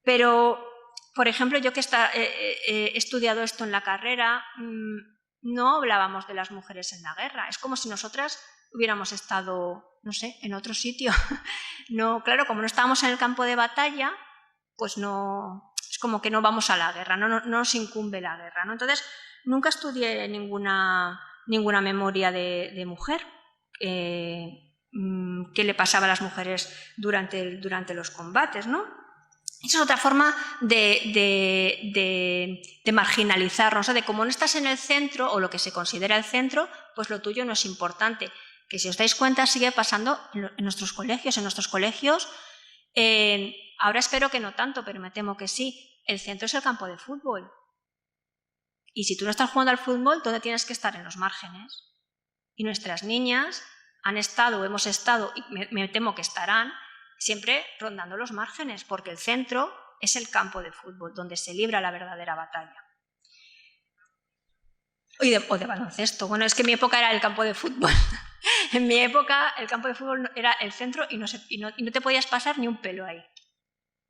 Speaker 2: Pero, por ejemplo, yo que he estudiado esto en la carrera, no hablábamos de las mujeres en la guerra. Es como si nosotras hubiéramos estado, no sé, en otro sitio. No, claro, como no estábamos en el campo de batalla, pues no, es como que no vamos a la guerra, no nos incumbe la guerra, ¿no? Entonces, nunca estudié ninguna memoria de mujer. ¿Qué le pasaba a las mujeres durante los combates, ¿no? Esa es otra forma de marginalizarnos, ¿no? De como no estás en el centro, o lo que se considera el centro, pues lo tuyo no es importante. Que si os dais cuenta sigue pasando en nuestros colegios. En nuestros colegios, ahora espero que no tanto, pero me temo que sí, el centro es el campo de fútbol. Y si tú no estás jugando al fútbol, ¿dónde tienes que estar? En los márgenes. Y nuestras niñas han estado o hemos estado, y me temo que estarán, siempre rondando los márgenes, porque el centro es el campo de fútbol, donde se libra la verdadera batalla. O de baloncesto. Bueno, es que en mi época era el campo de fútbol. En mi época el campo de fútbol era el centro y no te podías pasar ni un pelo ahí.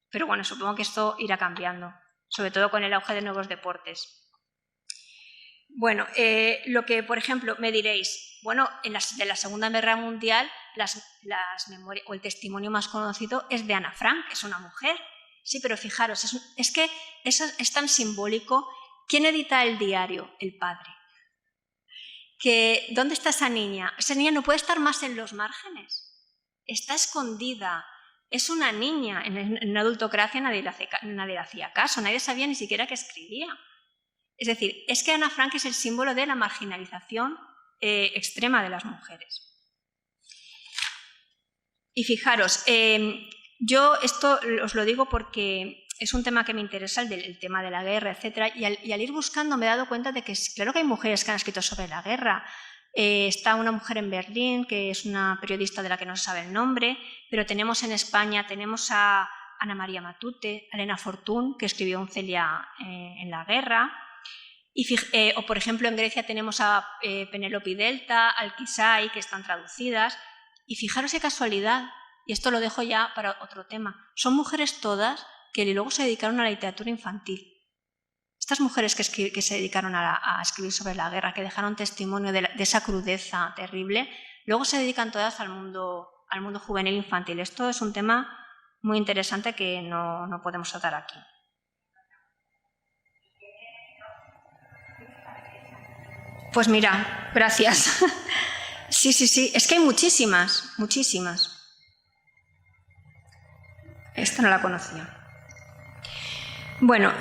Speaker 2: Pero bueno, supongo que esto irá cambiando, sobre todo con el auge de nuevos deportes. Bueno, lo que, por ejemplo, me diréis, bueno, de la Segunda Guerra Mundial, las memorias, o el testimonio más conocido es de Ana Frank, que es una mujer. Sí, pero fijaros, es que eso es tan simbólico. ¿Quién edita el diario? El padre. ¿Dónde está esa niña? Esa niña no puede estar más en los márgenes. Está escondida. Es una niña. En una adultocracia nadie le hacía caso, nadie sabía ni siquiera que escribía. Es decir, es que Ana Frank es el símbolo de la marginalización extrema de las mujeres. Y fijaros, yo esto os lo digo porque es un tema que me interesa, el tema de la guerra, etc. Y al ir buscando me he dado cuenta de que claro que hay mujeres que han escrito sobre la guerra. Está una mujer en Berlín, que es una periodista de la que no se sabe el nombre, pero tenemos en España, tenemos a Ana María Matute, a Elena Fortún, que escribió un Celia en la guerra. O, por ejemplo, en Grecia tenemos a Penélope Delta, Alquisai, que están traducidas. Y fijaros qué casualidad, y esto lo dejo ya para otro tema, son mujeres todas que luego se dedicaron a la literatura infantil. Estas mujeres que se dedicaron a escribir sobre la guerra, que dejaron testimonio de esa crudeza terrible, luego se dedican todas al mundo juvenil infantil. Esto es un tema muy interesante que no podemos tratar aquí. Pues mira, gracias. Sí, es que hay muchísimas, muchísimas. Esta no la conocía. Bueno,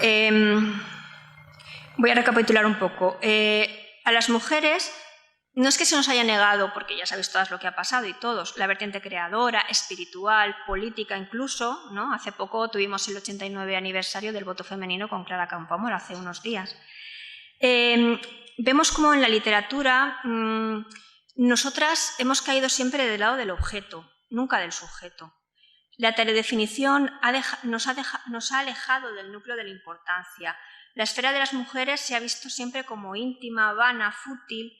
Speaker 2: voy a recapitular un poco. A las mujeres no es que se nos haya negado, porque ya sabéis todas lo que ha pasado y todos, la vertiente creadora, espiritual, política incluso, ¿no? Hace poco tuvimos el 89 aniversario del voto femenino con Clara Campoamor, hace unos días. Vemos como en la literatura nosotras hemos caído siempre del lado del objeto, nunca del sujeto. La teledefinición nos ha alejado del núcleo de la importancia. La esfera de las mujeres se ha visto siempre como íntima, vana, fútil,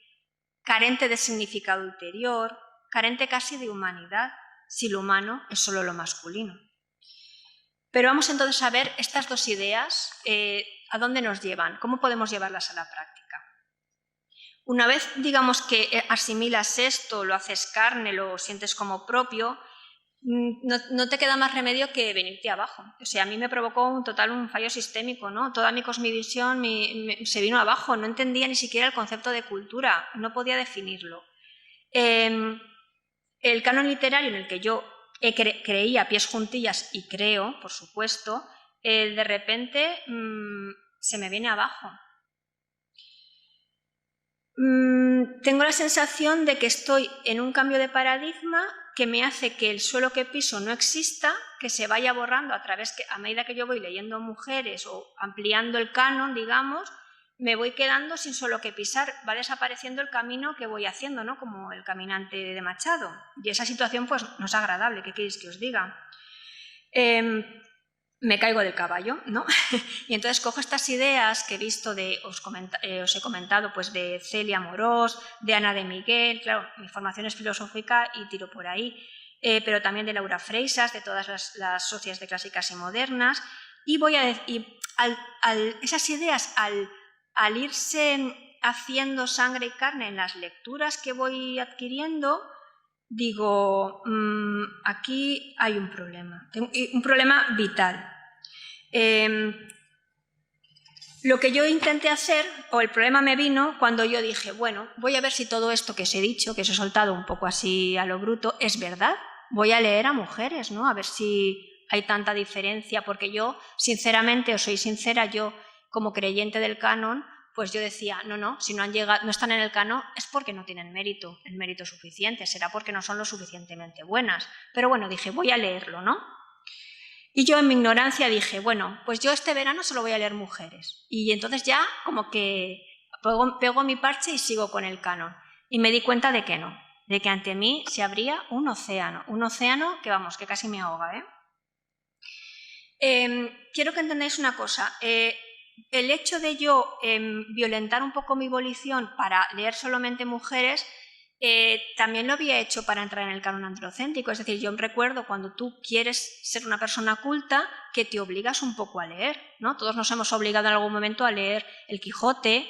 Speaker 2: carente de significado ulterior, carente casi de humanidad, si lo humano es solo lo masculino. Pero vamos entonces a ver estas dos ideas, ¿a dónde nos llevan? ¿Cómo podemos llevarlas a la práctica? Una vez, digamos, que asimilas esto, lo haces carne, lo sientes como propio, no te queda más remedio que venirte abajo. O sea, a mí me provocó un fallo sistémico, ¿no? Toda mi cosmovisión se vino abajo, no entendía ni siquiera el concepto de cultura, no podía definirlo. El canon literario en el que yo creía a pies juntillas y creo, por supuesto, de repente se me viene abajo. Tengo la sensación de que estoy en un cambio de paradigma que me hace que el suelo que piso no exista, que se vaya borrando a medida que yo voy leyendo mujeres o ampliando el canon, digamos, me voy quedando sin suelo que pisar, va desapareciendo el camino que voy haciendo, ¿no? Como el caminante de Machado. Y esa situación pues no es agradable, ¿qué queréis que os diga? Me caigo del caballo, ¿no? Y entonces cojo estas ideas que he visto os he comentado, pues de Celia Amorós, de Ana de Miguel, claro, mi formación es filosófica y tiro por ahí, pero también de Laura Freixas, de todas las socias de clásicas y modernas, y esas ideas, al irse haciendo sangre y carne en las lecturas que voy adquiriendo, digo, aquí hay un problema vital. Lo que yo intenté hacer, o el problema me vino cuando yo dije, bueno, voy a ver si todo esto que os he dicho, que os he soltado un poco así a lo bruto, es verdad. Voy a leer a mujeres, ¿no? A ver si hay tanta diferencia, porque yo, sinceramente, os soy sincera, yo como creyente del canon, pues yo decía, no, si no están en el canon es porque no tienen el mérito suficiente, será porque no son lo suficientemente buenas. Pero bueno, dije, voy a leerlo, ¿no? Y yo en mi ignorancia dije, bueno, pues yo este verano solo voy a leer mujeres. Y entonces ya como que pego mi parche y sigo con el canon. Y me di cuenta de que no, de que ante mí se abría un océano que vamos, que casi me ahoga, quiero que entendáis una cosa. El hecho de yo violentar un poco mi volición para leer solamente mujeres, también lo había hecho para entrar en el canon androcéntrico. Es decir, yo recuerdo cuando tú quieres ser una persona culta que te obligas un poco a leer, ¿no? Todos nos hemos obligado en algún momento a leer El Quijote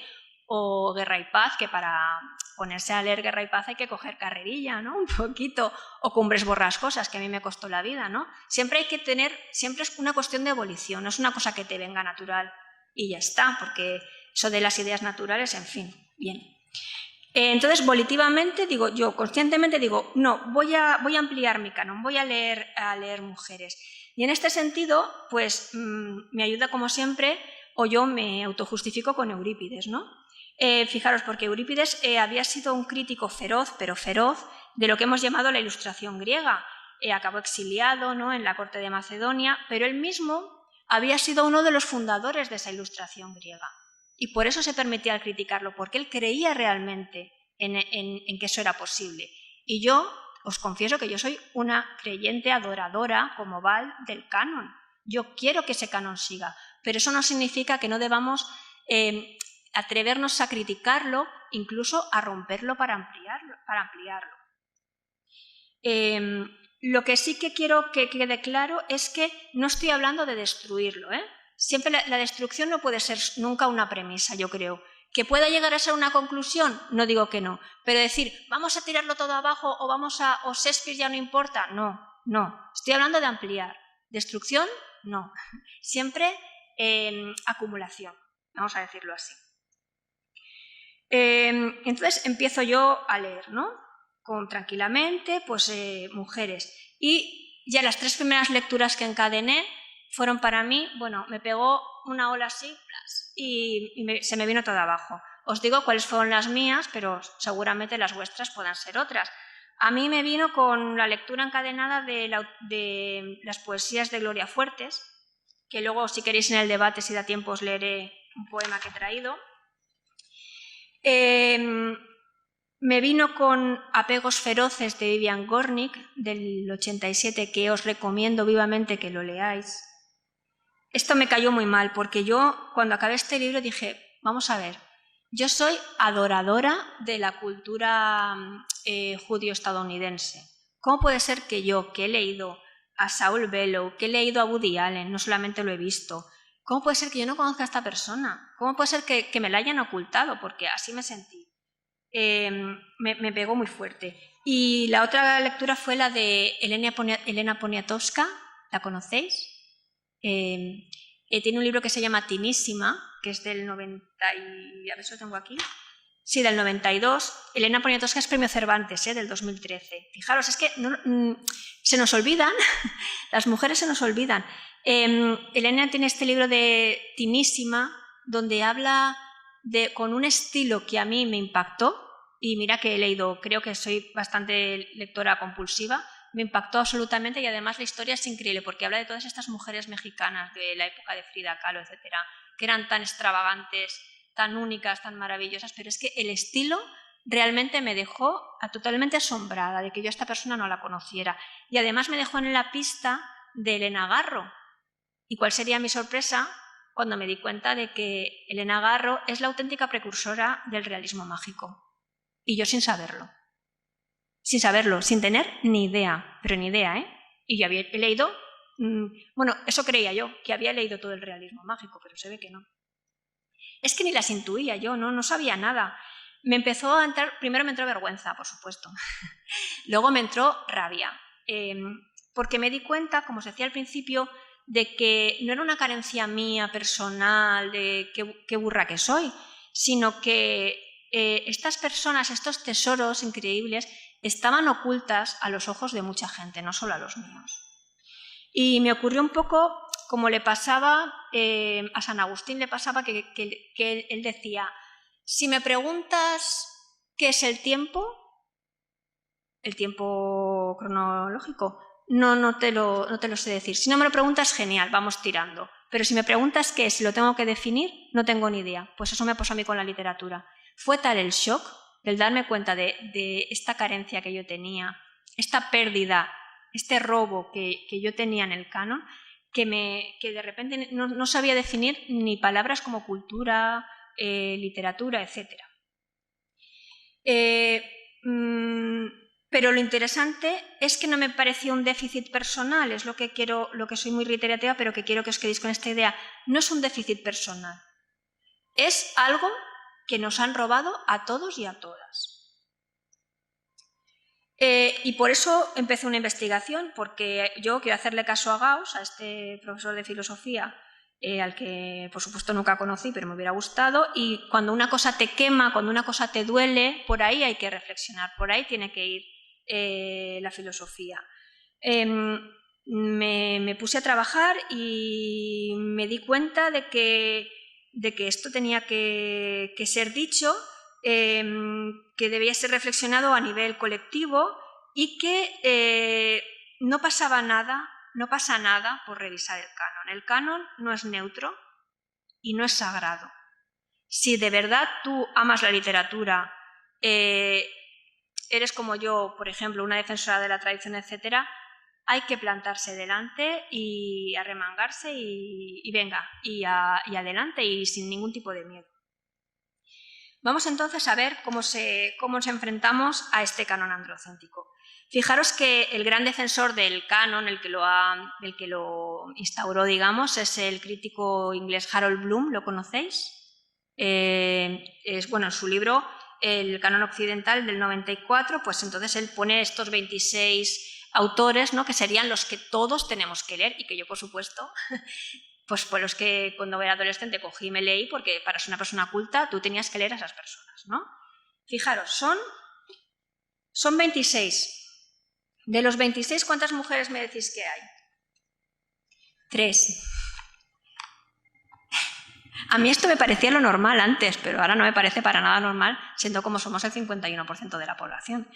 Speaker 2: o Guerra y Paz, que para ponerse a leer Guerra y Paz hay que coger carrerilla, ¿no? Un poquito, o Cumbres Borrascosas, que a mí me costó la vida, ¿no? Siempre es una cuestión de volición, no es una cosa que te venga natural y ya está, porque eso de las ideas naturales, en fin, bien. Entonces, volitivamente, yo conscientemente digo, no, voy a ampliar mi canon, voy a leer mujeres. Y en este sentido, pues me ayuda como siempre, o yo me autojustifico con Eurípides, ¿no? Fijaros, porque Eurípides había sido un crítico feroz, de lo que hemos llamado la Ilustración griega. Acabó exiliado, ¿no?, en la corte de Macedonia, pero él mismo había sido uno de los fundadores de esa Ilustración griega. Y por eso se permitía criticarlo, porque él creía realmente en que eso era posible. Y yo os confieso que yo soy una creyente adoradora, como Val, del canon. Yo quiero que ese canon siga, pero eso no significa que no debamos atrevernos a criticarlo, incluso a romperlo para ampliarlo. Lo que sí que quiero que quede claro es que no estoy hablando de destruirlo, Siempre la destrucción no puede ser nunca una premisa, yo creo. ¿Que pueda llegar a ser una conclusión? No digo que no. Pero decir, vamos a tirarlo todo abajo o Shakespeare ya no importa, no. Estoy hablando de ampliar. Destrucción, no. Siempre acumulación, vamos a decirlo así. Entonces empiezo yo a leer, ¿no? Tranquilamente, pues mujeres. Y ya las 3 primeras lecturas que encadené fueron para mí, bueno, me pegó una ola así y se me vino todo abajo. Os digo cuáles fueron las mías, pero seguramente las vuestras puedan ser otras. A mí me vino con la lectura encadenada de las poesías de Gloria Fuertes, que luego, si queréis en el debate, si da tiempo, os leeré un poema que he traído. Me vino con Apegos feroces de Vivian Gornick, del 87, que os recomiendo vivamente que lo leáis. Esto me cayó muy mal, porque yo, cuando acabé este libro, dije, vamos a ver, yo soy adoradora de la cultura judío-estadounidense. ¿Cómo puede ser que yo, que he leído a Saul Bellow, que he leído a Woody Allen, no solamente lo he visto, cómo puede ser que yo no conozca a esta persona? ¿Cómo puede ser que me la hayan ocultado? Porque así me sentí. Me pegó muy fuerte. Y la otra lectura fue la de Elena Poniatowska, ¿la conocéis? Tiene un libro que se llama Tinísima, que es del 90 y... a ver si lo tengo aquí. Sí, del 92. Elena Poniatowska es premio Cervantes, del 2013. Fijaros, es que se nos olvidan, las mujeres se nos olvidan. Elena tiene este libro de Tinísima, donde habla con un estilo que a mí me impactó, y mira que he leído, creo que soy bastante lectora compulsiva, me impactó absolutamente, y además la historia es increíble porque habla de todas estas mujeres mexicanas de la época de Frida Kahlo, etcétera, que eran tan extravagantes, tan únicas, tan maravillosas, pero es que el estilo realmente me dejó totalmente asombrada de que yo a esta persona no la conociera, y además me dejó en la pista de Elena Garro. ¿Y cuál sería mi sorpresa cuando me di cuenta de que Elena Garro es la auténtica precursora del realismo mágico? Y yo sin saberlo, sin tener ni idea, pero ni idea, ¿eh? Y yo he leído, bueno, eso creía yo, que había leído todo el realismo mágico, pero se ve que no. Es que ni las intuía yo, no sabía nada. Me empezó a entrar, primero me entró vergüenza, por supuesto, luego me entró rabia, porque me di cuenta, como os decía al principio, de que no era una carencia mía personal, de qué burra que soy, sino que estas personas, estos tesoros increíbles, estaban ocultas a los ojos de mucha gente, no solo a los míos. Y me ocurrió un poco como le pasaba a San Agustín, le pasaba que él decía, si me preguntas qué es el tiempo cronológico, no te lo sé decir. Si no me lo preguntas, genial, vamos tirando. Pero si me preguntas qué es, si lo tengo que definir, no tengo ni idea. Pues eso me pasó a mí con la literatura. Fue tal el shock del darme cuenta de esta carencia que yo tenía, esta pérdida, este robo que yo tenía en el canon, que de repente no sabía definir ni palabras como cultura, literatura, etc. Pero lo interesante es que no me pareció un déficit personal, es lo que soy muy reiterativa, pero que quiero que os quedéis con esta idea. No es un déficit personal, es algo que nos han robado a todos y a todas. Y por eso empecé una investigación, porque yo quiero hacerle caso a Gauss, a este profesor de filosofía, al que por supuesto nunca conocí, pero me hubiera gustado, y cuando una cosa te quema, cuando una cosa te duele, por ahí hay que reflexionar, por ahí tiene que ir la filosofía. Me puse a trabajar y me di cuenta de que esto tenía que ser dicho, que debía ser reflexionado a nivel colectivo y que no pasa nada por revisar el canon. El canon no es neutro y no es sagrado. Si de verdad tú amas la literatura, eres como yo, por ejemplo, una defensora de la tradición, etc., hay que plantarse delante y arremangarse y venga, y adelante y sin ningún tipo de miedo. Vamos entonces a ver cómo nos enfrentamos a este canon androcéntrico. Fijaros que el gran defensor del canon, el que lo instauró, digamos, es el crítico inglés Harold Bloom, ¿lo conocéis? En su libro El canon occidental del 94, pues entonces él pone estos 26 autores, ¿no?, que serían los que todos tenemos que leer y que yo, por supuesto, pues por los que cuando era adolescente cogí y me leí, porque para ser una persona culta tú tenías que leer a esas personas, ¿no? Fijaros, son 26. De los 26, ¿cuántas mujeres me decís que hay? 3. A mí esto me parecía lo normal antes, pero ahora no me parece para nada normal, siendo como somos el 51% de la población.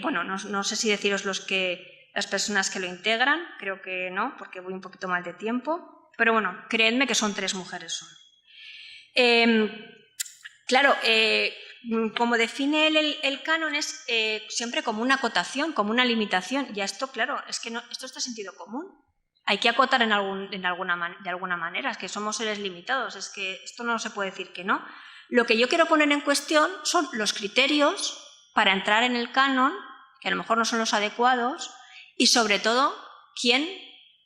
Speaker 2: Bueno, no sé si deciros las personas que lo integran, creo que no, porque voy un poquito mal de tiempo, pero bueno, creedme que son 3 mujeres solo. Claro, como define el canon es siempre como una acotación, como una limitación, y esto, claro, es que no, esto está sentido común. Hay que acotar de alguna manera, es que somos seres limitados, es que esto no se puede decir que no. Lo que yo quiero poner en cuestión son los criterios para entrar en el canon, que a lo mejor no son los adecuados, y sobre todo, quién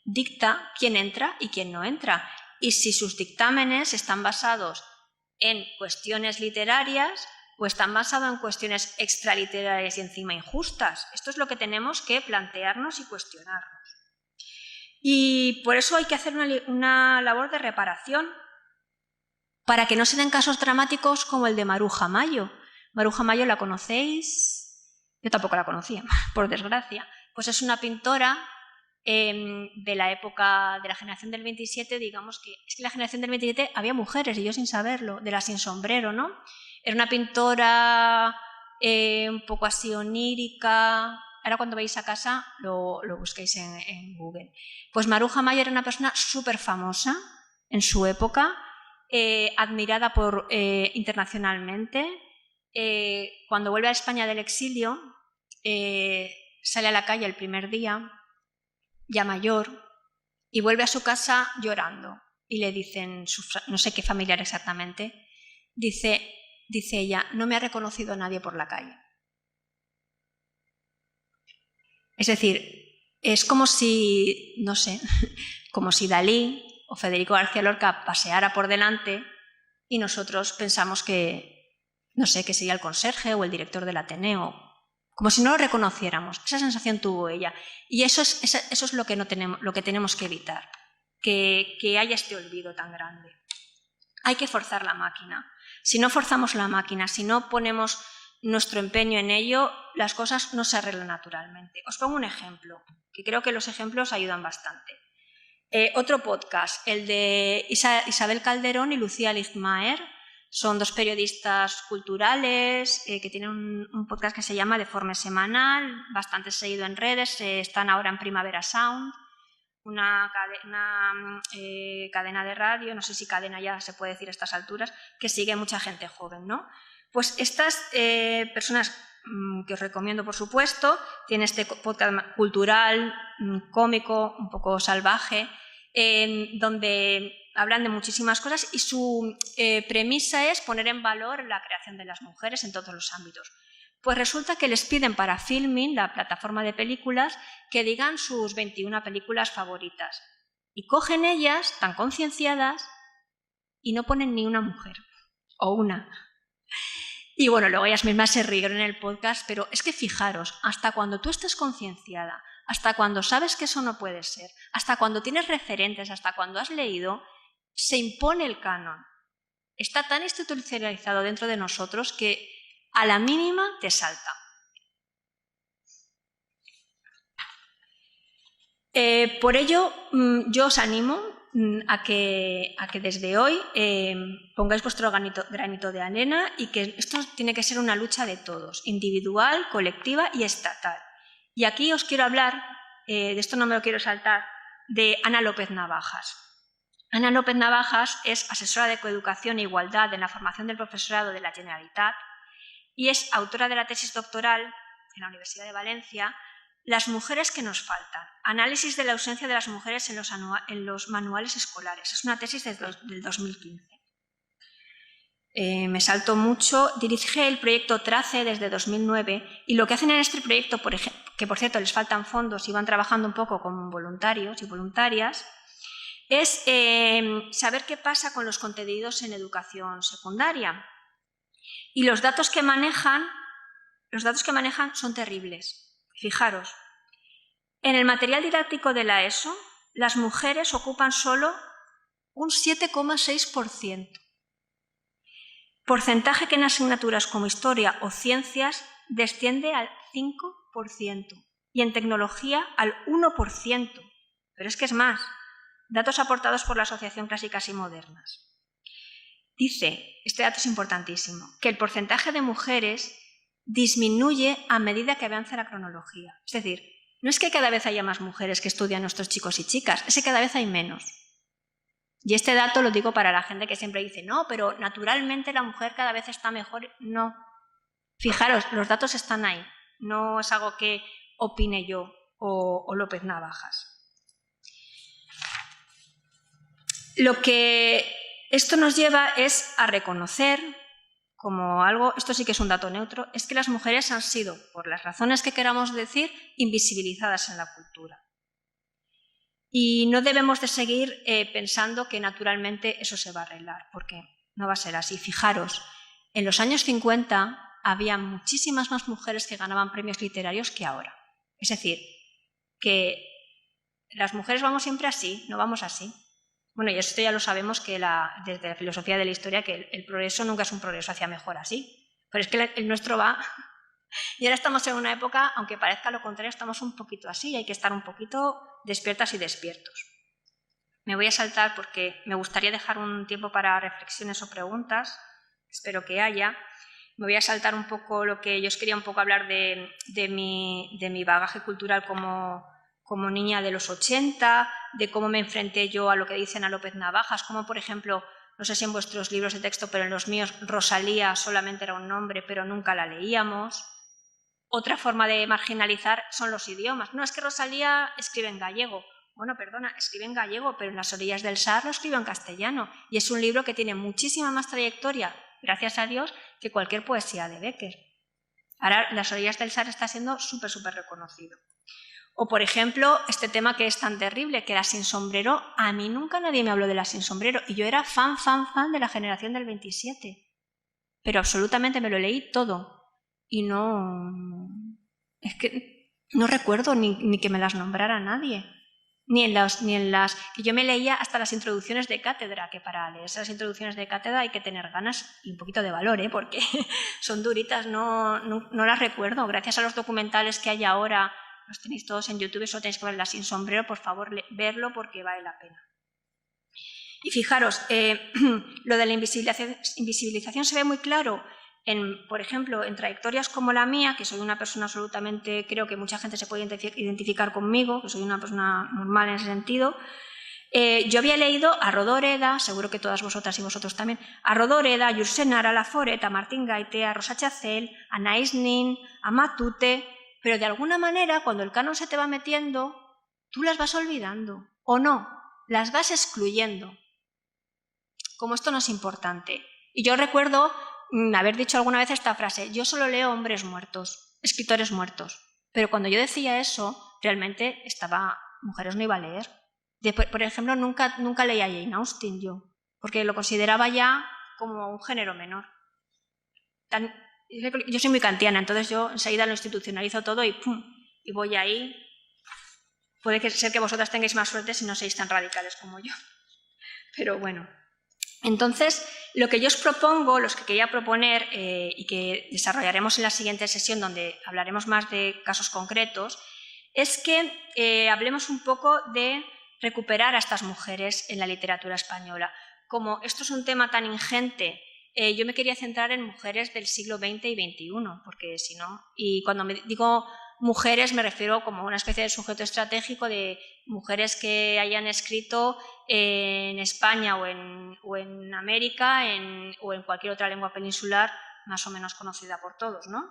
Speaker 2: dicta, quién entra y quién no entra. Y si sus dictámenes están basados en cuestiones literarias o están basados en cuestiones extraliterarias y encima injustas. Esto es lo que tenemos que plantearnos y cuestionarnos. Y por eso hay que hacer una labor de reparación para que no se den casos dramáticos como el de Maruja Mayo. Maruja Mayo, ¿la conocéis? Yo tampoco la conocía, por desgracia. Pues es una pintora de la época de la generación del 27, digamos que es que en la generación del 27 había mujeres, y yo sin saberlo, de la sin sombrero, ¿no? Era una pintora un poco así onírica. Ahora cuando veis a casa lo busquéis en Google. Pues Maruja Mayo era una persona súper famosa en su época, admirada internacionalmente. Cuando vuelve a España del exilio, sale a la calle el primer día, ya mayor, y vuelve a su casa llorando. Y le dicen, no sé qué familiar exactamente, dice ella, no me ha reconocido nadie por la calle. Es decir, es como si, no sé, como si Dalí o Federico García Lorca paseara por delante y nosotros pensamos que, no sé, que sería el conserje o el director del Ateneo, como si no lo reconociéramos. Esa sensación tuvo ella. Y eso es lo que tenemos que evitar, que haya este olvido tan grande. Hay que forzar la máquina. Si no forzamos la máquina, si no ponemos nuestro empeño en ello, las cosas no se arreglan naturalmente. Os pongo un ejemplo, que creo que los ejemplos ayudan bastante. Otro podcast, el de Isabel Calderón y Lucía Ligmaer, son 2 periodistas culturales que tienen un podcast que se llama Deforme Semanal, bastante seguido en redes, están ahora en Primavera Sound, una cadena de radio, no sé si cadena ya se puede decir a estas alturas, que sigue mucha gente joven, ¿no? Pues estas personas que os recomiendo, por supuesto, tienen este podcast cultural, cómico, un poco salvaje, donde hablan de muchísimas cosas y su premisa es poner en valor la creación de las mujeres en todos los ámbitos. Pues resulta que les piden para Filmin, la plataforma de películas, que digan sus 21 películas favoritas. Y cogen ellas, tan concienciadas, y no ponen ni una mujer, o una. Y bueno, luego ellas mismas se rieron en el podcast, pero es que fijaros, hasta cuando tú estás concienciada, hasta cuando sabes que eso no puede ser, hasta cuando tienes referentes, hasta cuando has leído, se impone el canon. Está tan institucionalizado dentro de nosotros que a la mínima te salta. Por ello, yo os animo a que desde hoy pongáis vuestro granito de arena y que esto tiene que ser una lucha de todos, individual, colectiva y estatal. Y aquí os quiero hablar, de esto no me lo quiero saltar, de Ana López Navajas. Ana López Navajas es asesora de coeducación e igualdad en la formación del profesorado de la Generalitat y es autora de la tesis doctoral en la Universidad de Valencia, Las mujeres que nos faltan, análisis de la ausencia de las mujeres en los manuales escolares. Es una tesis del 2015. Me saltó mucho. Dirige el proyecto TRACE desde 2009 y lo que hacen en este proyecto, que por cierto les faltan fondos y van trabajando un poco con voluntarios y voluntarias, es saber qué pasa con los contenidos en educación secundaria. Y los datos que manejan son terribles. Fijaros, en el material didáctico de la ESO, las mujeres ocupan solo un 7,6%. Porcentaje que en asignaturas como historia o ciencias desciende al 5% y en tecnología al 1%. Pero es que es más, datos aportados por la Asociación Clásicas y Modernas. Dice, este dato es importantísimo, que el porcentaje de mujeres disminuye a medida que avanza la cronología. Es decir, no es que cada vez haya más mujeres que estudian nuestros chicos y chicas, es que cada vez hay menos. Y este dato lo digo para la gente que siempre dice, no, pero naturalmente la mujer cada vez está mejor. No. Fijaros, los datos están ahí. No es algo que opine yo o López Navajas. Lo que esto nos lleva es a reconocer como algo, esto sí que es un dato neutro, es que las mujeres han sido, por las razones que queramos decir, invisibilizadas en la cultura. Y no debemos de seguir pensando que naturalmente eso se va a arreglar, porque no va a ser así. Fijaros, en los años 50 había muchísimas más mujeres que ganaban premios literarios que ahora. Es decir, que las mujeres vamos siempre así, no vamos así. Bueno, y esto ya lo sabemos que desde la filosofía de la historia, que el progreso nunca es un progreso hacia mejor así. Pero es que el nuestro va... Y ahora estamos en una época, aunque parezca lo contrario, estamos un poquito así, hay que estar un poquito despiertas y despiertos. Me voy a saltar porque me gustaría dejar un tiempo para reflexiones o preguntas, espero que haya. Me voy a saltar un poco lo que yo os quería un poco hablar de mi bagaje cultural como niña de los 80, de cómo me enfrenté yo a lo que dicen a López Navajas, como por ejemplo, no sé si en vuestros libros de texto, pero en los míos Rosalía solamente era un nombre, pero nunca la leíamos. Otra forma de marginalizar son los idiomas. No, es que Rosalía escribe en gallego. Bueno, perdona, escribe en gallego, pero en Las orillas del Sar lo escribe en castellano. Y es un libro que tiene muchísima más trayectoria, gracias a Dios, que cualquier poesía de Bécquer. Ahora Las orillas del Sar está siendo súper reconocido. O, por ejemplo, este tema que es tan terrible, que era Sin sombrero. A mí nunca nadie me habló de la Sin sombrero y yo era fan de la generación del 27. Pero absolutamente me lo leí todo. Y no... Es que no recuerdo ni que me las nombrara nadie. Ni en las... Que yo me leía hasta las introducciones de cátedra, que para leer esas introducciones de cátedra hay que tener ganas y un poquito de valor, porque son duritas, no las recuerdo. Gracias a los documentales que hay ahora, los tenéis todos en YouTube, eso tenéis que verla Sin sombrero, por favor, verlo porque vale la pena. Y fijaros, lo de la invisibilización se ve muy claro, por ejemplo, en trayectorias como la mía, que soy una persona absolutamente, creo que mucha gente se puede identificar conmigo, que soy una persona normal en ese sentido. Yo había leído a Rodoreda, seguro que todas vosotras y vosotros también, a Rodoreda, a Yursenar, a Laforet, a Martín Gaite, a Rosa Chacel, a Naís Nin, a Matute, pero de alguna manera, cuando el canon se te va metiendo, tú las vas olvidando, o no, las vas excluyendo. Como esto no es importante. Y yo recuerdo haber dicho alguna vez esta frase, yo solo leo hombres muertos, escritores muertos. Pero cuando yo decía eso, realmente mujeres no iba a leer. Por ejemplo, nunca leía a Jane Austen yo, porque lo consideraba ya como un género menor. Yo soy muy kantiana, entonces yo enseguida lo institucionalizo todo y ¡pum! Y voy ahí. Puede ser que vosotras tengáis más suerte si no sois tan radicales como yo. Pero bueno. Entonces, lo que yo os propongo, los que quería proponer y que desarrollaremos en la siguiente sesión, donde hablaremos más de casos concretos, es que hablemos un poco de recuperar a estas mujeres en la literatura española. Como esto es un tema tan ingente, yo me quería centrar en mujeres del siglo XX y XXI, porque si no, y cuando me digo mujeres me refiero como una especie de sujeto estratégico de mujeres que hayan escrito en España o en América o en cualquier otra lengua peninsular más o menos conocida por todos, ¿no?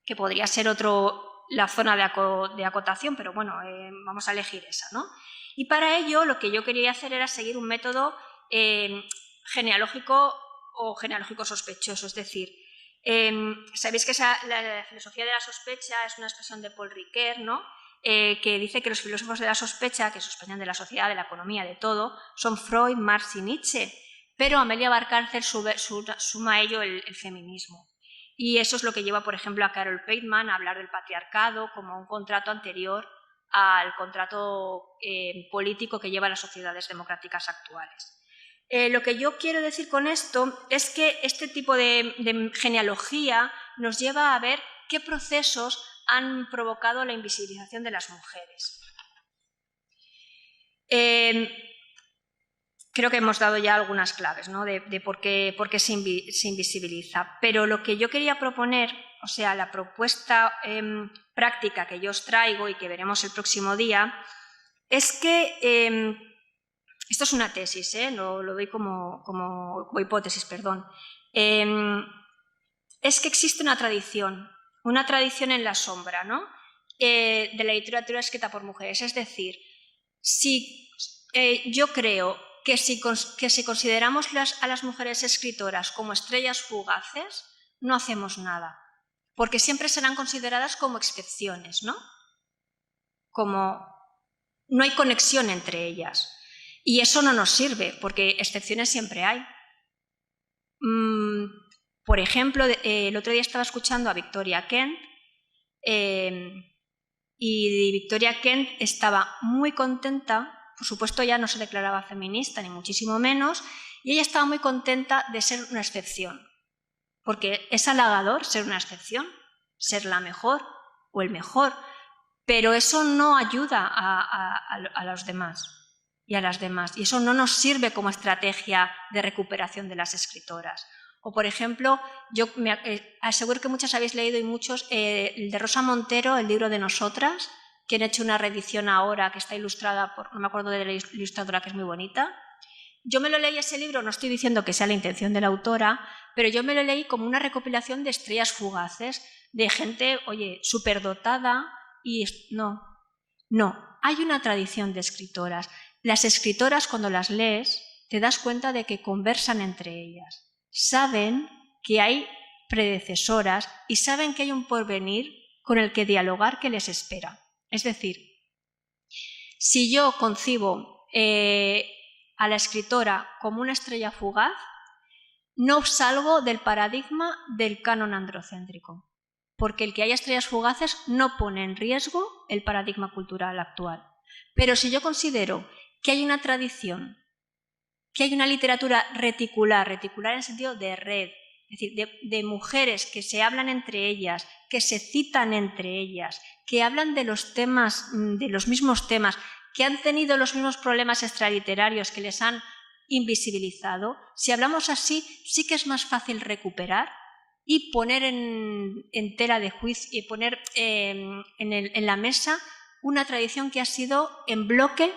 Speaker 2: Que podría ser la zona de acotación, pero bueno, vamos a elegir esa, ¿no? Y para ello lo que yo quería hacer era seguir un método genealógico o genealógico sospechoso, es decir, sabéis que la filosofía de la sospecha es una expresión de Paul Ricoeur, ¿no? Que dice que los filósofos de la sospecha, que sospechan de la sociedad, de la economía, de todo, son Freud, Marx y Nietzsche, pero Amelia Valcárcel suma a ello el feminismo. Y eso es lo que lleva, por ejemplo, a Carol Pateman a hablar del patriarcado como un contrato anterior al contrato político que llevan las sociedades democráticas actuales. Lo que yo quiero decir con esto es que este tipo de genealogía nos lleva a ver qué procesos han provocado la invisibilización de las mujeres. Creo que hemos dado ya algunas claves, ¿no?, de por qué se invisibiliza, pero lo que yo quería proponer, o sea, la propuesta práctica que yo os traigo y que veremos el próximo día, es que, esto es una tesis, lo doy como hipótesis, perdón, es que existe una tradición en la sombra, ¿no?, de la literatura escrita por mujeres. Es decir, si yo creo que si consideramos a las mujeres escritoras como estrellas fugaces, no hacemos nada, porque siempre serán consideradas como excepciones, ¿no? Como no hay conexión entre ellas. Y eso no nos sirve, porque excepciones siempre hay. Por ejemplo, el otro día estaba escuchando a Victoria Kent, y Victoria Kent estaba muy contenta. Por supuesto, ella no se declaraba feminista, ni muchísimo menos, y ella estaba muy contenta de ser una excepción, porque es halagador ser una excepción, ser la mejor o el mejor, pero eso no ayuda a los demás y a las demás, y eso no nos sirve como estrategia de recuperación de las escritoras. O, por ejemplo, yo me aseguro que muchas habéis leído y muchos el de Rosa Montero, el libro de Nosotras, que han hecho una reedición ahora que está ilustrada por, no me acuerdo de la ilustradora, que es muy bonita. Yo me lo leí ese libro, no estoy diciendo que sea la intención de la autora, pero yo me lo leí como una recopilación de estrellas fugaces, de gente, oye, superdotada, y no, hay una tradición de escritoras. Las escritoras, cuando las lees, te das cuenta de que conversan entre ellas, saben que hay predecesoras y saben que hay un porvenir con el que dialogar que les espera. Es decir, si yo concibo a la escritora como una estrella fugaz, no salgo del paradigma del canon androcéntrico, porque el que haya estrellas fugaces no pone en riesgo el paradigma cultural actual. Pero si yo considero que hay una tradición, que hay una literatura reticular en el sentido de red, es decir, de mujeres que se hablan entre ellas, que se citan entre ellas, que hablan de los temas, de los mismos temas, que han tenido los mismos problemas extraliterarios que les han invisibilizado, si hablamos así, sí que es más fácil recuperar y poner en tela de juicio y poner en la mesa una tradición que ha sido en bloque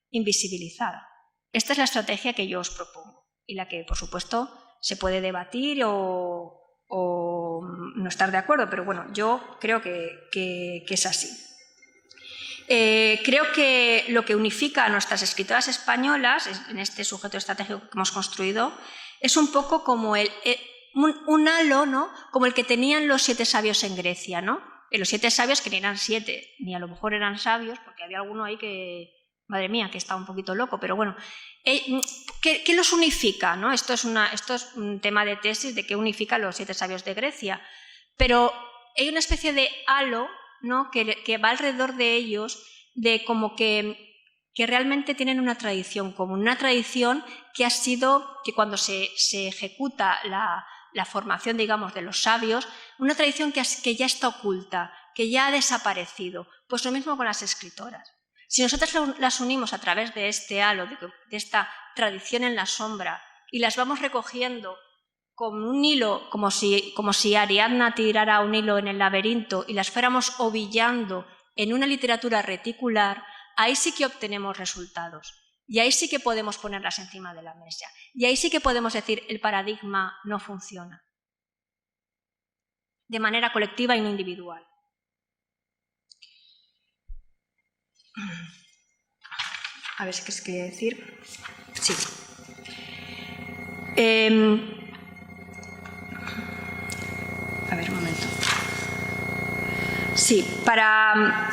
Speaker 2: invisibilizada. Esta es la estrategia que yo os propongo y la que, por supuesto, se puede debatir o no estar de acuerdo, pero bueno, yo creo que es así. Creo que lo que unifica a nuestras escritoras españolas en este sujeto estratégico que hemos construido es un poco como un halo, ¿no?, como el que tenían los 7 sabios en Grecia, ¿no? Los 7 sabios, que ni eran 7, ni a lo mejor eran sabios, porque había alguno ahí que, madre mía, que estaba un poquito loco, pero bueno, ¿qué los unifica, ¿no? Esto es un tema de tesis de qué unifica a los 7 sabios de Grecia, pero hay una especie de halo, ¿no?, que va alrededor de ellos, de como que realmente tienen una tradición común, una tradición que ha sido, que cuando se ejecuta la formación, digamos, de los sabios, una tradición que ya está oculta, que ya ha desaparecido. Pues lo mismo con las escritoras. Si nosotras las unimos a través de este halo, de esta tradición en la sombra, y las vamos recogiendo con un hilo, como si Ariadna tirara un hilo en el laberinto y las fuéramos ovillando en una literatura reticular, ahí sí que obtenemos resultados. Y ahí sí que podemos ponerlas encima de la mesa. Y ahí sí que podemos decir el paradigma no funciona. De manera colectiva y no individual. A ver, ¿qué quería decir? Sí. A ver, un momento. Sí, para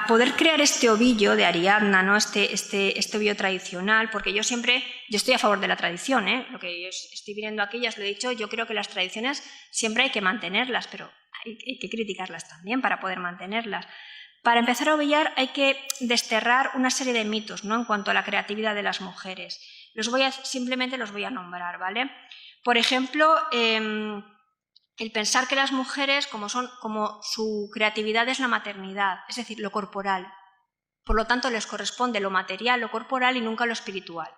Speaker 2: poder crear este ovillo de Ariadna, ¿no?, este ovillo tradicional, porque yo estoy a favor de la tradición, lo que yo estoy viendo aquí, ya os lo he dicho, yo creo que las tradiciones siempre hay que mantenerlas, pero hay que criticarlas también para poder mantenerlas. Para empezar a obviar hay que desterrar una serie de mitos, ¿no?, en cuanto a la creatividad de las mujeres. Simplemente los voy a nombrar, ¿vale? Por ejemplo, el pensar que las mujeres, como su creatividad es la maternidad, es decir, lo corporal. Por lo tanto, les corresponde lo material, lo corporal y nunca lo espiritual.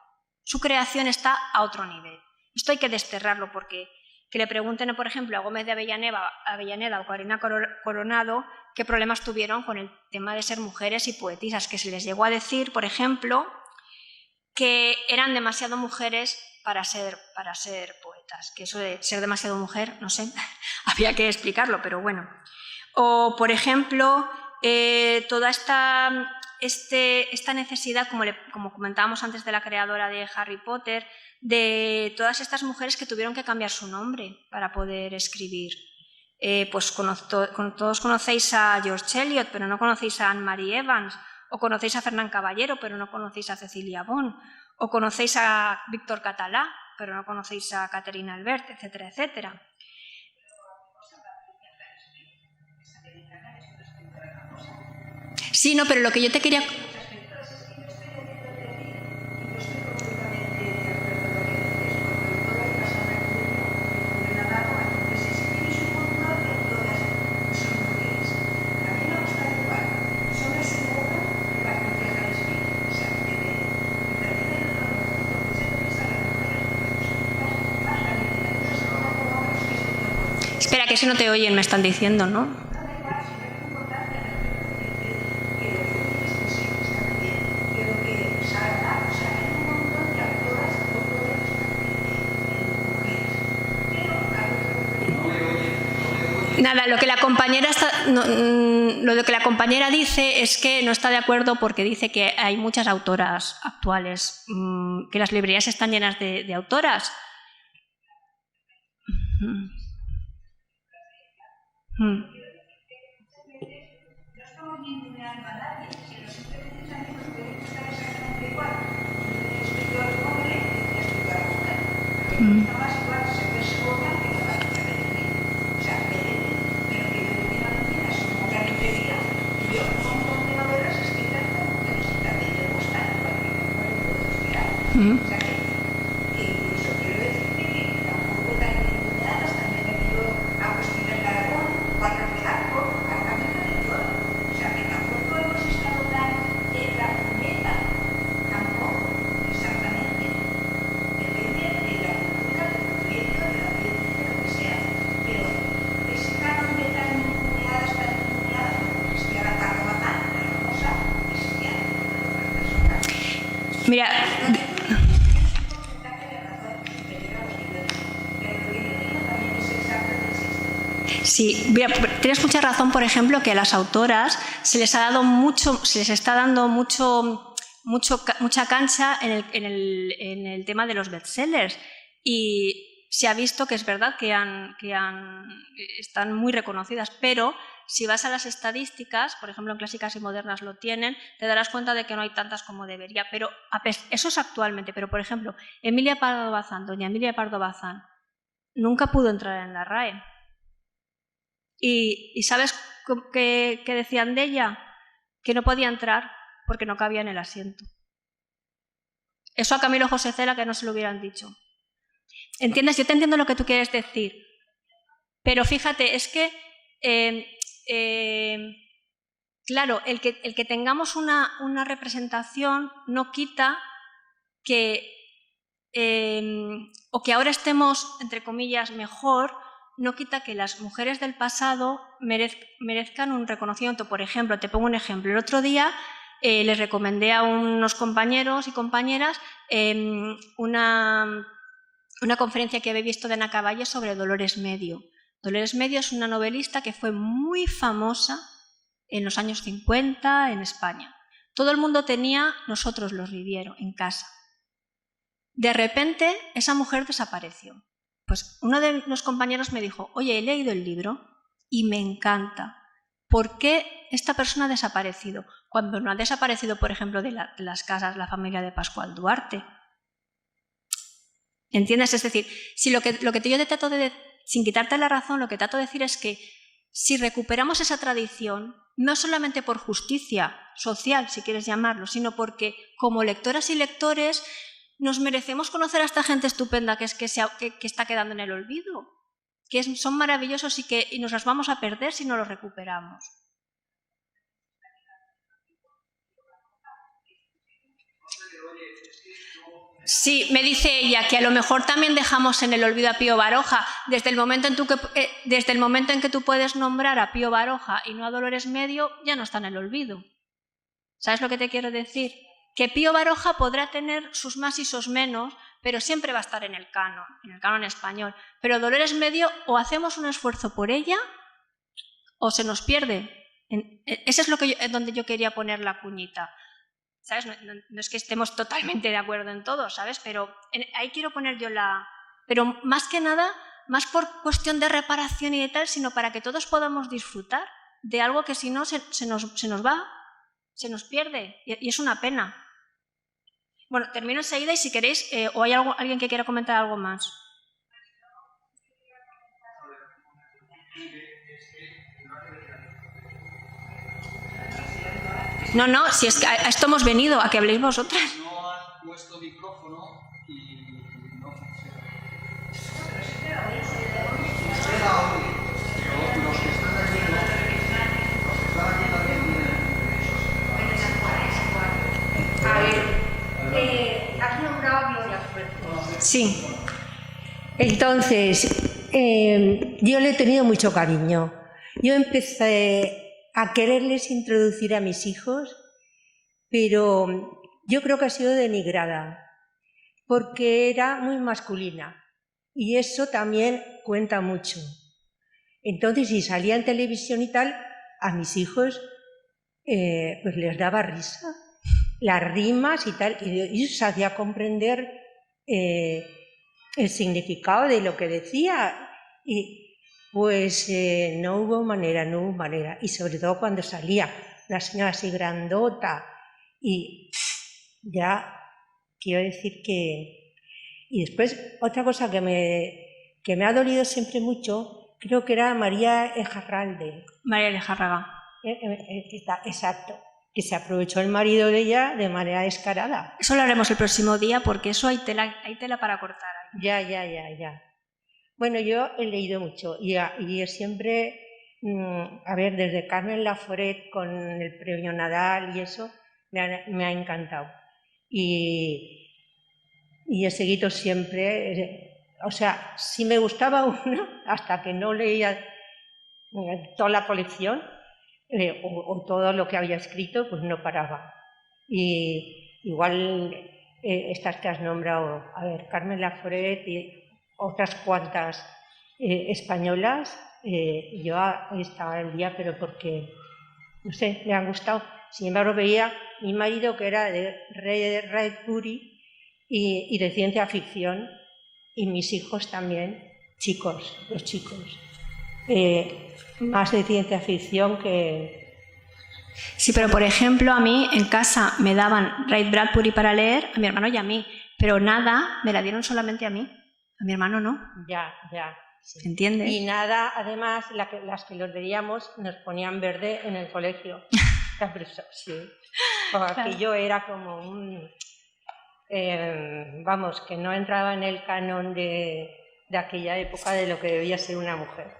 Speaker 2: Su creación está a otro nivel. Esto hay que desterrarlo porque que le pregunten, por ejemplo, a Gómez de Avellaneda o Karina Coronado qué problemas tuvieron con el tema de ser mujeres y poetisas, que se les llegó a decir, por ejemplo, que eran demasiado mujeres para ser poetas, que eso de ser demasiado mujer, no sé, había que explicarlo, pero bueno. O, por ejemplo, toda esta necesidad, como comentábamos antes de la creadora de Harry Potter, de todas estas mujeres que tuvieron que cambiar su nombre para poder escribir. Pues todos conocéis a George Eliot, pero no conocéis a Anne-Marie Evans, o conocéis a Fernán Caballero, pero no conocéis a Cecilia Bon, o conocéis a Víctor Català, pero no conocéis a Catherine Albert, etcétera, etcétera. Sí, no, pero lo que yo te quería... Espera, que si no te oyen, me están diciendo, ¿no? Nada, lo que la compañera dice es que no está de acuerdo porque dice que hay muchas autoras actuales, que las librerías están llenas de autoras. Mira, sí, mira, tienes mucha razón, por ejemplo, que a las autoras se les está dando mucha cancha en el tema de los bestsellers, y se ha visto que es verdad que están muy reconocidas, pero si vas a las estadísticas, por ejemplo en Clásicas y Modernas lo tienen, te darás cuenta de que no hay tantas como debería, pero eso es actualmente, pero por ejemplo Emilia Pardo Bazán, doña Emilia Pardo Bazán, nunca pudo entrar en la RAE. ¿Y sabes qué decían de ella? Que no podía entrar porque no cabía en el asiento. Eso a Camilo José Cela que no se lo hubieran dicho. ¿Entiendes? Yo te entiendo lo que tú quieres decir, pero fíjate, es que claro, el que tengamos una representación no quita que o que ahora estemos, entre comillas, mejor, no quita que las mujeres del pasado merezcan un reconocimiento. Por ejemplo, te pongo un ejemplo. El otro día les recomendé a unos compañeros y compañeras una conferencia que había visto de Ana Caballé sobre Dolores Medio. Dolores Medio es una novelista que fue muy famosa en los años 50 en España. Todo el mundo tenía Nosotros los Riviero en casa. De repente esa mujer desapareció. Pues uno de los compañeros me dijo, oye, he leído el libro y me encanta. ¿Por qué esta persona ha desaparecido? Cuando no ha desaparecido, por ejemplo, de las casas la familia de Pascual Duarte. ¿Entiendes? Es decir, si yo te trato de, sin quitarte la razón, lo que trato de decir es que si recuperamos esa tradición, no solamente por justicia social, si quieres llamarlo, sino porque como lectoras y lectores nos merecemos conocer a esta gente estupenda que está quedando en el olvido, que son maravillosos y nos las vamos a perder si no los recuperamos. Sí, me dice ella que a lo mejor también dejamos en el olvido a Pío Baroja. Desde el momento en que tú puedes nombrar a Pío Baroja y no a Dolores Medio, ya no está en el olvido. ¿Sabes lo que te quiero decir? Que Pío Baroja podrá tener sus más y sus menos, pero siempre va a estar en el canon español. Pero Dolores Medio, o hacemos un esfuerzo por ella, o se nos pierde. Ese es donde yo quería poner la cuñita. ¿Sabes? No es que estemos totalmente de acuerdo en todo, ¿sabes? Pero ahí quiero poner yo Pero más que nada, más por cuestión de reparación y de tal, sino para que todos podamos disfrutar de algo que si no se nos va, se nos pierde. Y es una pena. Bueno, termino enseguida y si queréis, o hay alguien que quiera comentar algo más. No, si es que a esto hemos venido, a que habléis vosotras.
Speaker 1: No has puesto micrófono y no funciona. Los que están aquí no. Los que están aquí también tienen derechos.
Speaker 3: A ver, has nombrado a Gloria Fuerte.
Speaker 2: Sí.
Speaker 3: Entonces, yo le he tenido mucho cariño. Yo empecé a quererles introducir a mis hijos, pero yo creo que ha sido denigrada, porque era muy masculina y eso también cuenta mucho. Entonces, si salía en televisión y tal, a mis hijos pues les daba risa, las rimas y tal, y se hacía comprender el significado de lo que decía. Y pues no hubo manera. Y sobre todo cuando salía una señora así grandota y ya quiero decir que... Y después otra cosa que me ha dolido siempre mucho, creo que era María Ejarralde.
Speaker 2: María Lejárraga.
Speaker 3: Exacto, que se aprovechó el marido de ella de manera descarada.
Speaker 2: Eso lo haremos el próximo día porque eso hay tela para cortar.
Speaker 3: Ya. Bueno, yo he leído mucho y siempre, a ver, desde Carmen Laforet con el premio Nadal y eso, me ha encantado. Y he seguido siempre, o sea, si me gustaba uno, hasta que no leía toda la colección o todo lo que había escrito, pues no paraba. Y igual estas que has nombrado, a ver, Carmen Laforet y otras cuantas españolas, yo estaba al día, pero porque, no sé, me han gustado. Sin embargo, veía mi marido que era de Ray Bradbury y de ciencia ficción, y mis hijos también, los chicos, más de ciencia ficción que...
Speaker 2: Sí, pero por ejemplo, a mí en casa me daban Ray Bradbury para leer, a mi hermano y a mí, pero nada, me la dieron solamente a mí. A mi hermano no.
Speaker 3: Ya. Sí.
Speaker 2: ¿Entiendes?
Speaker 3: Y nada, además, las que los veíamos nos ponían verde en el colegio. Sí. Aquello era como un... vamos, que no entraba en el canon de aquella época de lo que debía ser una mujer.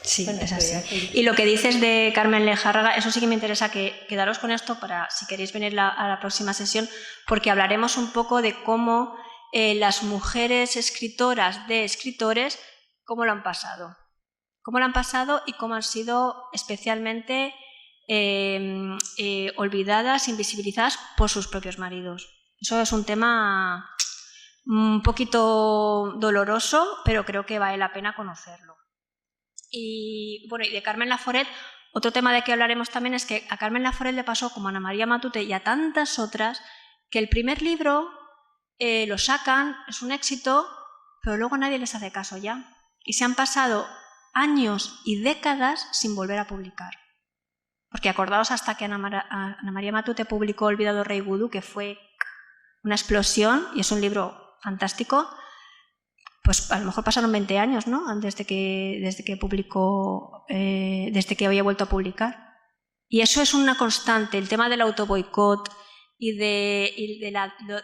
Speaker 2: Sí, bueno, es así. Y lo que dices de Carmen Lejárraga, eso sí que me interesa quedaros con esto para si queréis venir a la próxima sesión, porque hablaremos un poco de cómo las mujeres escritoras de escritores, cómo lo han pasado. Cómo lo han pasado y cómo han sido especialmente olvidadas, invisibilizadas por sus propios maridos. Eso es un tema un poquito doloroso, pero creo que vale la pena conocerlo. Y bueno, y de Carmen Laforet, otro tema de que hablaremos también es que a Carmen Laforet le pasó como a Ana María Matute y a tantas otras, que el primer libro lo sacan, es un éxito, pero luego nadie les hace caso ya. Y se han pasado años y décadas sin volver a publicar. Porque acordaos hasta que Ana María Matute publicó Olvidado Rey Vudú, que fue una explosión y es un libro fantástico, pues a lo mejor pasaron 20 años, ¿no? Desde que publicó, desde que había vuelto a publicar. Y eso es una constante, el tema del autoboicot y de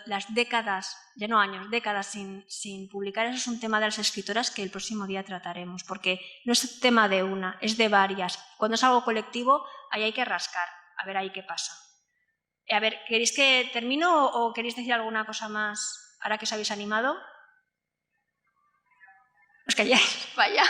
Speaker 2: las décadas, ya no años, décadas sin publicar. Eso es un tema de las escritoras que el próximo día trataremos, porque no es un tema de una, es de varias. Cuando es algo colectivo, ahí hay que rascar, a ver ahí qué pasa. A ver, ¿queréis que termino o queréis decir alguna cosa más ahora que os habéis animado? ¿Os calláis? Vaya.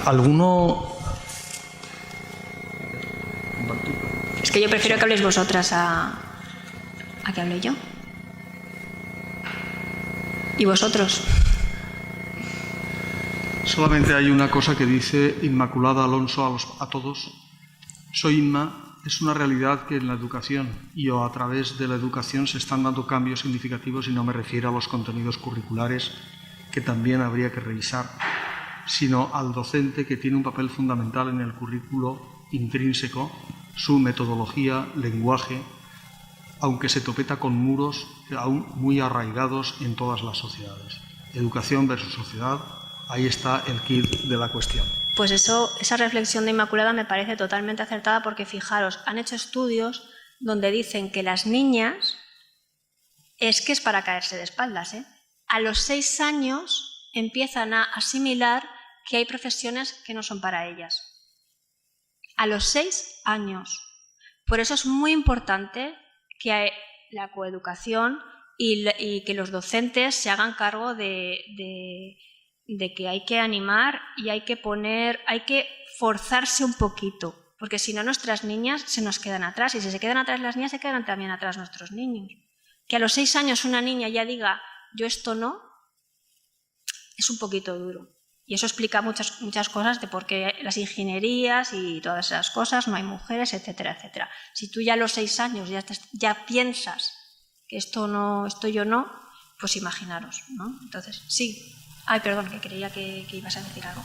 Speaker 1: ¿Alguno?
Speaker 2: Es que yo prefiero que habléis vosotras a que hable yo. ¿Y vosotros?
Speaker 1: Solamente hay una cosa que dice Inmaculada Alonso a todos. Soy Inma, es una realidad que en la educación y o a través de la educación se están dando cambios significativos, y no me refiero a los contenidos curriculares, que también habría que revisar, sino al docente, que tiene un papel fundamental en el currículo intrínseco, su metodología, lenguaje, aunque se topeta con muros aún muy arraigados en todas las sociedades. Educación versus sociedad, ahí está el kit de la cuestión.
Speaker 2: Pues esa reflexión de Inmaculada me parece totalmente acertada, porque fijaros, han hecho estudios donde dicen que las niñas es para caerse de espaldas, ¿eh? A los 6 años empiezan a asimilar que hay profesiones que no son para ellas. A los 6 años. Por eso es muy importante que la coeducación y que los docentes se hagan cargo de que hay que animar y hay que forzarse un poquito, porque si no nuestras niñas se nos quedan atrás, y si se quedan atrás las niñas, se quedan también atrás nuestros niños. Que a los 6 años una niña ya diga yo esto no, es un poquito duro. Y eso explica muchas cosas de por qué las ingenierías y todas esas cosas no hay mujeres, etcétera, etcétera. Si tú ya a los 6 años ya piensas que esto yo no, pues imaginaros, ¿no? Entonces, sí. Ay, perdón, que creía que ibas a decir algo.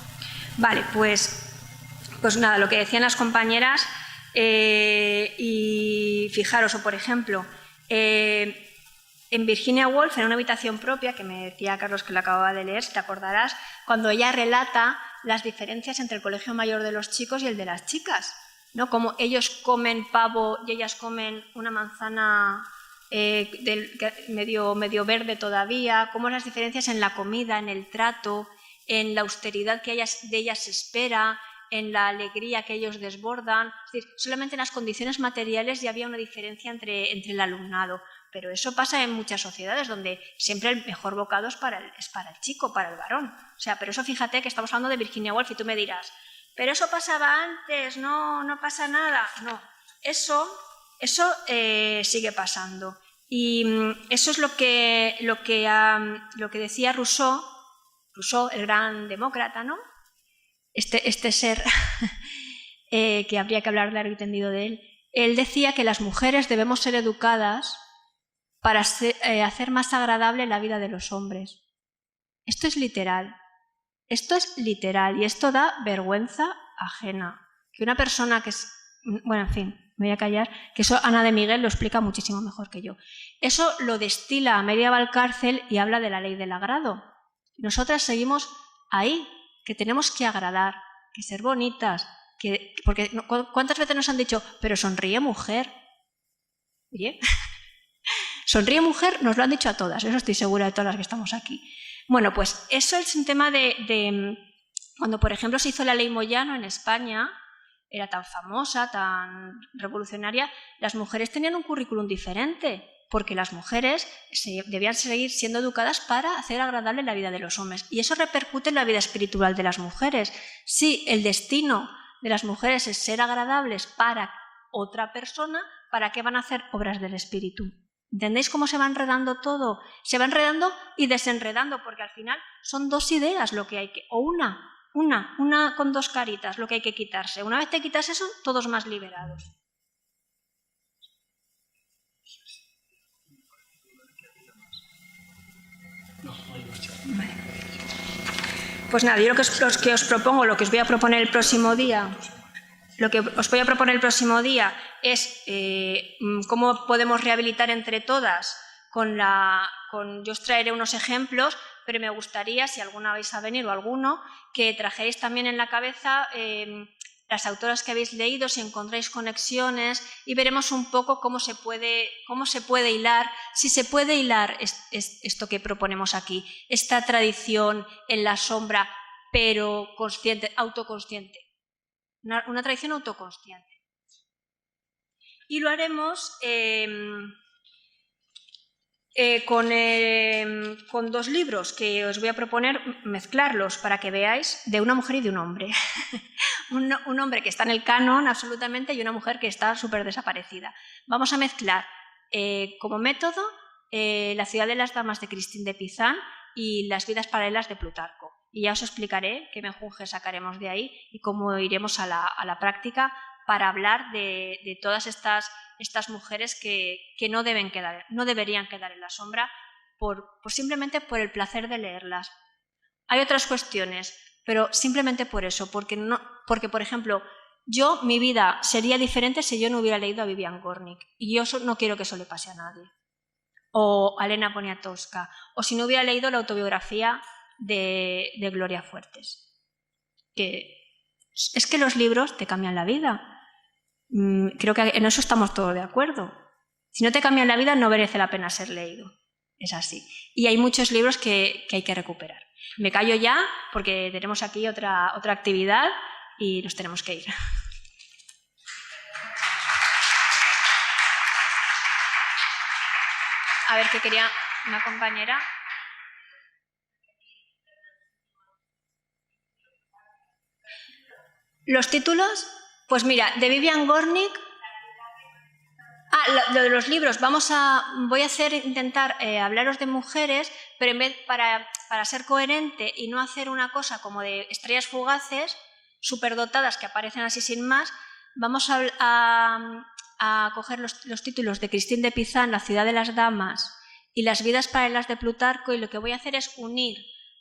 Speaker 2: Vale, pues nada, lo que decían las compañeras, y fijaros, o por ejemplo, en Virginia Woolf, en Una habitación propia, que me decía Carlos que lo acababa de leer, si te acordarás, cuando ella relata las diferencias entre el colegio mayor de los chicos y el de las chicas, ¿no? Como ellos comen pavo y ellas comen una manzana medio verde todavía, cómo las diferencias en la comida, en el trato, en la austeridad que de ellas se espera, en la alegría que ellos desbordan. Es decir, solamente en las condiciones materiales ya había una diferencia entre el alumnado. Pero eso pasa en muchas sociedades donde siempre el mejor bocado es para el chico, para el varón. O sea, pero eso fíjate que estamos hablando de Virginia Woolf y tú me dirás, pero eso pasaba antes, no pasa nada. No, eso sigue pasando. Y eso es lo que decía Rousseau, el gran demócrata, ¿no? Este ser que habría que hablar largo y tendido de él. Él decía que las mujeres debemos ser educadas para hacer más agradable la vida de los hombres. Esto es literal, y esto da vergüenza ajena. Que una persona que es... Bueno, en fin, me voy a callar, que eso Ana de Miguel lo explica muchísimo mejor que yo. Eso lo destila Amelia Valcárcel y habla de la ley del agrado. Nosotras seguimos ahí, que tenemos que agradar, que ser bonitas, porque ¿cuántas veces nos han dicho, pero sonríe mujer? Oye... Sonríe mujer, nos lo han dicho a todas, eso estoy segura de todas las que estamos aquí. Bueno, pues eso es un tema de cuando, por ejemplo, se hizo la ley Moyano en España, era tan famosa, tan revolucionaria, las mujeres tenían un currículum diferente, porque las mujeres debían seguir siendo educadas para hacer agradable la vida de los hombres. Y eso repercute en la vida espiritual de las mujeres. Si el destino de las mujeres es ser agradables para otra persona, ¿para qué van a hacer obras del espíritu? ¿Entendéis cómo se va enredando todo? Se va enredando y desenredando, porque al final son dos ideas lo que hay que... O una con dos caritas, lo que hay que quitarse. Una vez te quitas eso, todos más liberados. Vale. Pues nada, yo lo que os propongo, lo que os voy a proponer el próximo día, Lo que os voy a proponer el próximo día es cómo podemos rehabilitar entre todas yo os traeré unos ejemplos, pero me gustaría, si alguna vais a venir o alguno, que trajerais también en la cabeza las autoras que habéis leído, si encontráis conexiones, y veremos un poco cómo se puede hilar, si se puede hilar esto que proponemos aquí, esta tradición en la sombra, pero consciente, autoconsciente. Una tradición autoconsciente. Y lo haremos con dos libros que os voy a proponer mezclarlos para que veáis, de una mujer y de un hombre. un hombre que está en el canon absolutamente y una mujer que está súper desaparecida. Vamos a mezclar como método La ciudad de las damas de Christine de Pizan y Las vidas paralelas de Plutarco. Y ya os explicaré qué menjunje sacaremos de ahí y cómo iremos a la práctica para hablar de todas estas mujeres que no deberían quedar en la sombra simplemente por el placer de leerlas. Hay otras cuestiones, pero simplemente por eso, porque por ejemplo, mi vida sería diferente si yo no hubiera leído a Vivian Gornick, y yo no quiero que eso le pase a nadie. O a Elena Poniatowska, o si no hubiera leído la autobiografía de Gloria Fuertes. Es que los libros te cambian la vida. Creo que en eso estamos todos de acuerdo. Si no te cambian la vida, no merece la pena ser leído. Es así. Y hay muchos libros que hay que recuperar. Me callo ya porque tenemos aquí otra actividad y nos tenemos que ir. A ver, ¿qué quería una compañera? ¿Los títulos? Pues mira, de Vivian Gornick... lo de los libros. Voy a intentar hablaros de mujeres, pero en vez para ser coherente y no hacer una cosa como de estrellas fugaces, superdotadas que aparecen así sin más, vamos a coger los títulos de Christine de Pizan, La ciudad de las damas, y Las vidas paralelas de Plutarco, y lo que voy a hacer es unir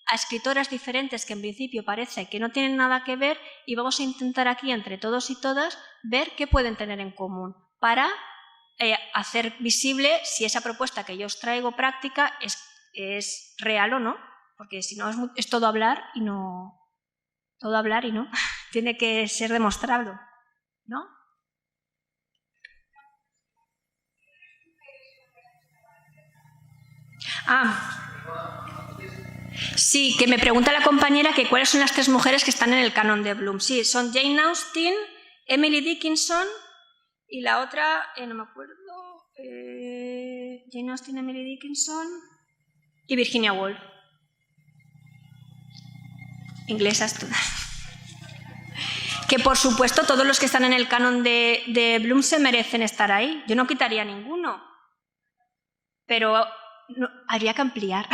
Speaker 2: a escritoras diferentes que en principio parece que no tienen nada que ver, y vamos a intentar aquí entre todos y todas ver qué pueden tener en común para hacer visible si esa propuesta que yo os traigo práctica es real o no, porque si no es todo hablar y no tiene que ser demostrado, ¿no? Sí, que me pregunta la compañera que cuáles son las tres mujeres que están en el canon de Bloom. Sí, son Jane Austen, Emily Dickinson y la otra, no me acuerdo, Jane Austen, Emily Dickinson y Virginia Woolf. Inglesas todas. Que por supuesto todos los que están en el canon de Bloom se merecen estar ahí. Yo no quitaría ninguno, pero habría que ampliar.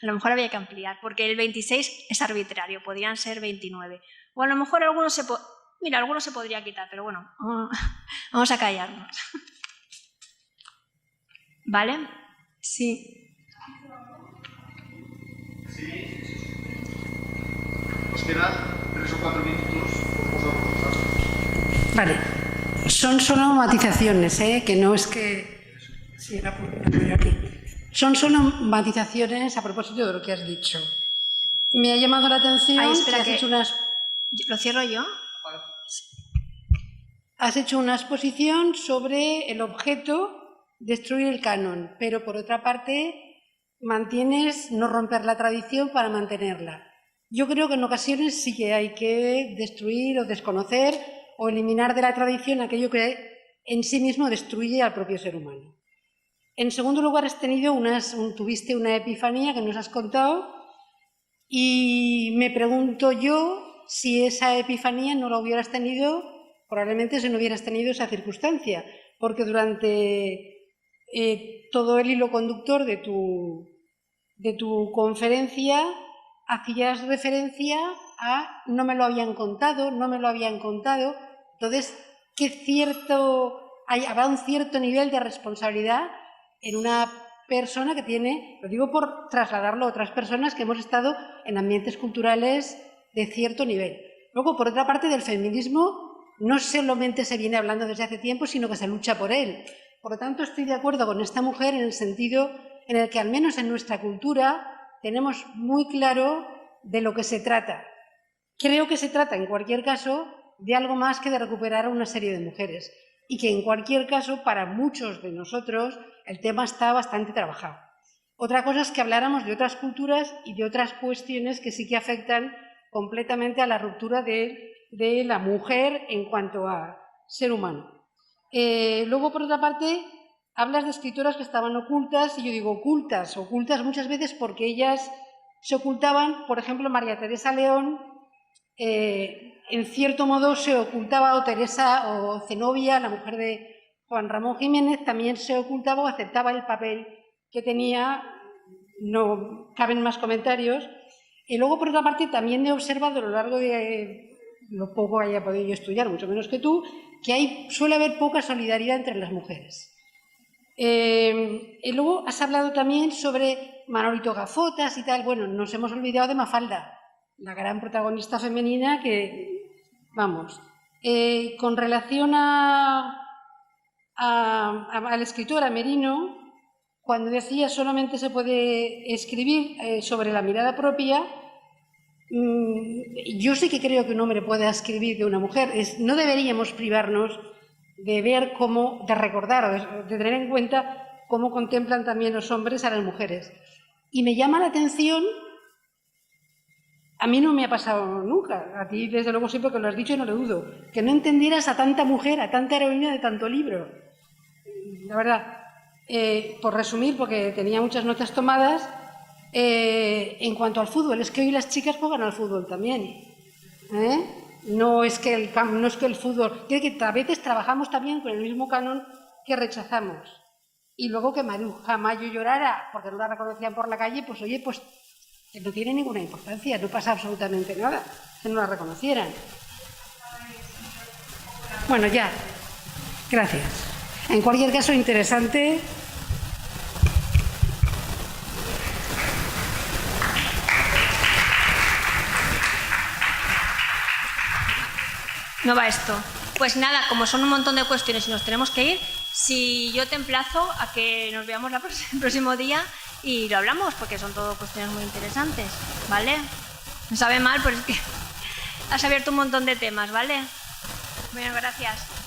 Speaker 2: A lo mejor habría que ampliar, porque el 26 es arbitrario, podrían ser 29. O a lo mejor algunos se podría quitar, pero bueno, vamos a callarnos. ¿Vale? Sí.
Speaker 1: Sí. Os quedan 3 o 4 minutos.
Speaker 4: Vale. Son solo matizaciones, que no es que... Sí, era por aquí. Son solo matizaciones a propósito de lo que has dicho. Me ha llamado la atención que has hecho unas...
Speaker 2: ¿Lo cierro yo?
Speaker 4: Has hecho una exposición sobre el objeto destruir el canon, pero por otra parte mantienes no romper la tradición para mantenerla. Yo creo que en ocasiones sí que hay que destruir o desconocer o eliminar de la tradición aquello que en sí mismo destruye al propio ser humano. En segundo lugar, tuviste una epifanía que nos has contado y me pregunto yo si esa epifanía no la hubieras tenido, probablemente si no hubieras tenido esa circunstancia, porque durante todo el hilo conductor de tu conferencia hacías referencia a no me lo habían contado, entonces habrá un cierto nivel de responsabilidad en una persona que tiene, lo digo por trasladarlo a otras personas que hemos estado en ambientes culturales de cierto nivel. Luego, por otra parte, del feminismo, no solamente se viene hablando desde hace tiempo, sino que se lucha por él. Por lo tanto, estoy de acuerdo con esta mujer en el sentido en el que, al menos en nuestra cultura, tenemos muy claro de lo que se trata. Creo que se trata, en cualquier caso, de algo más que de recuperar a una serie de mujeres y que, en cualquier caso, para muchos de nosotros, el tema está bastante trabajado. Otra cosa es que habláramos de otras culturas y de otras cuestiones que sí que afectan completamente a la ruptura de la mujer en cuanto a ser humano. Luego, por otra parte, hablas de escritoras que estaban ocultas, y yo digo ocultas muchas veces porque ellas se ocultaban. Por ejemplo, María Teresa León, en cierto modo se ocultaba, o Teresa o Zenobia, la mujer de Juan Ramón Jiménez, también se ocultaba o aceptaba el papel que tenía. No caben más comentarios. Y luego, por otra parte, también he observado a lo largo de lo poco que haya podido estudiar, mucho menos que tú, que suele haber poca solidaridad entre las mujeres. Y luego has hablado también sobre Manolito Gafotas y tal. Bueno, nos hemos olvidado de Mafalda, la gran protagonista femenina que, vamos, con relación al escritor, a Merino, cuando decía solamente se puede escribir sobre la mirada propia, yo sí que creo que un hombre pueda escribir de una mujer. No deberíamos privarnos de ver cómo, de recordar o de tener en cuenta cómo contemplan también los hombres a las mujeres. Y me llama la atención, a mí no me ha pasado nunca, a ti desde luego siempre que lo has dicho no lo dudo, que no entendieras a tanta mujer, a tanta heroína de tanto libro. La verdad, por resumir, porque tenía muchas notas tomadas, en cuanto al fútbol, es que hoy las chicas juegan al fútbol también. No es que el fútbol, que a veces trabajamos también con el mismo canon que rechazamos. Y luego que Maruja Mayo llorara porque no la reconocían por la calle, pues oye, pues que no tiene ninguna importancia, no pasa absolutamente nada que no la reconocieran. Bueno, ya, gracias. En cualquier caso, interesante.
Speaker 2: No va esto. Pues nada, como son un montón de cuestiones y nos tenemos que ir, si yo te emplazo a que nos veamos el próximo día y lo hablamos, porque son todo cuestiones muy interesantes, ¿vale? Me sabe mal, pero es que has abierto un montón de temas, ¿vale? Bueno, gracias.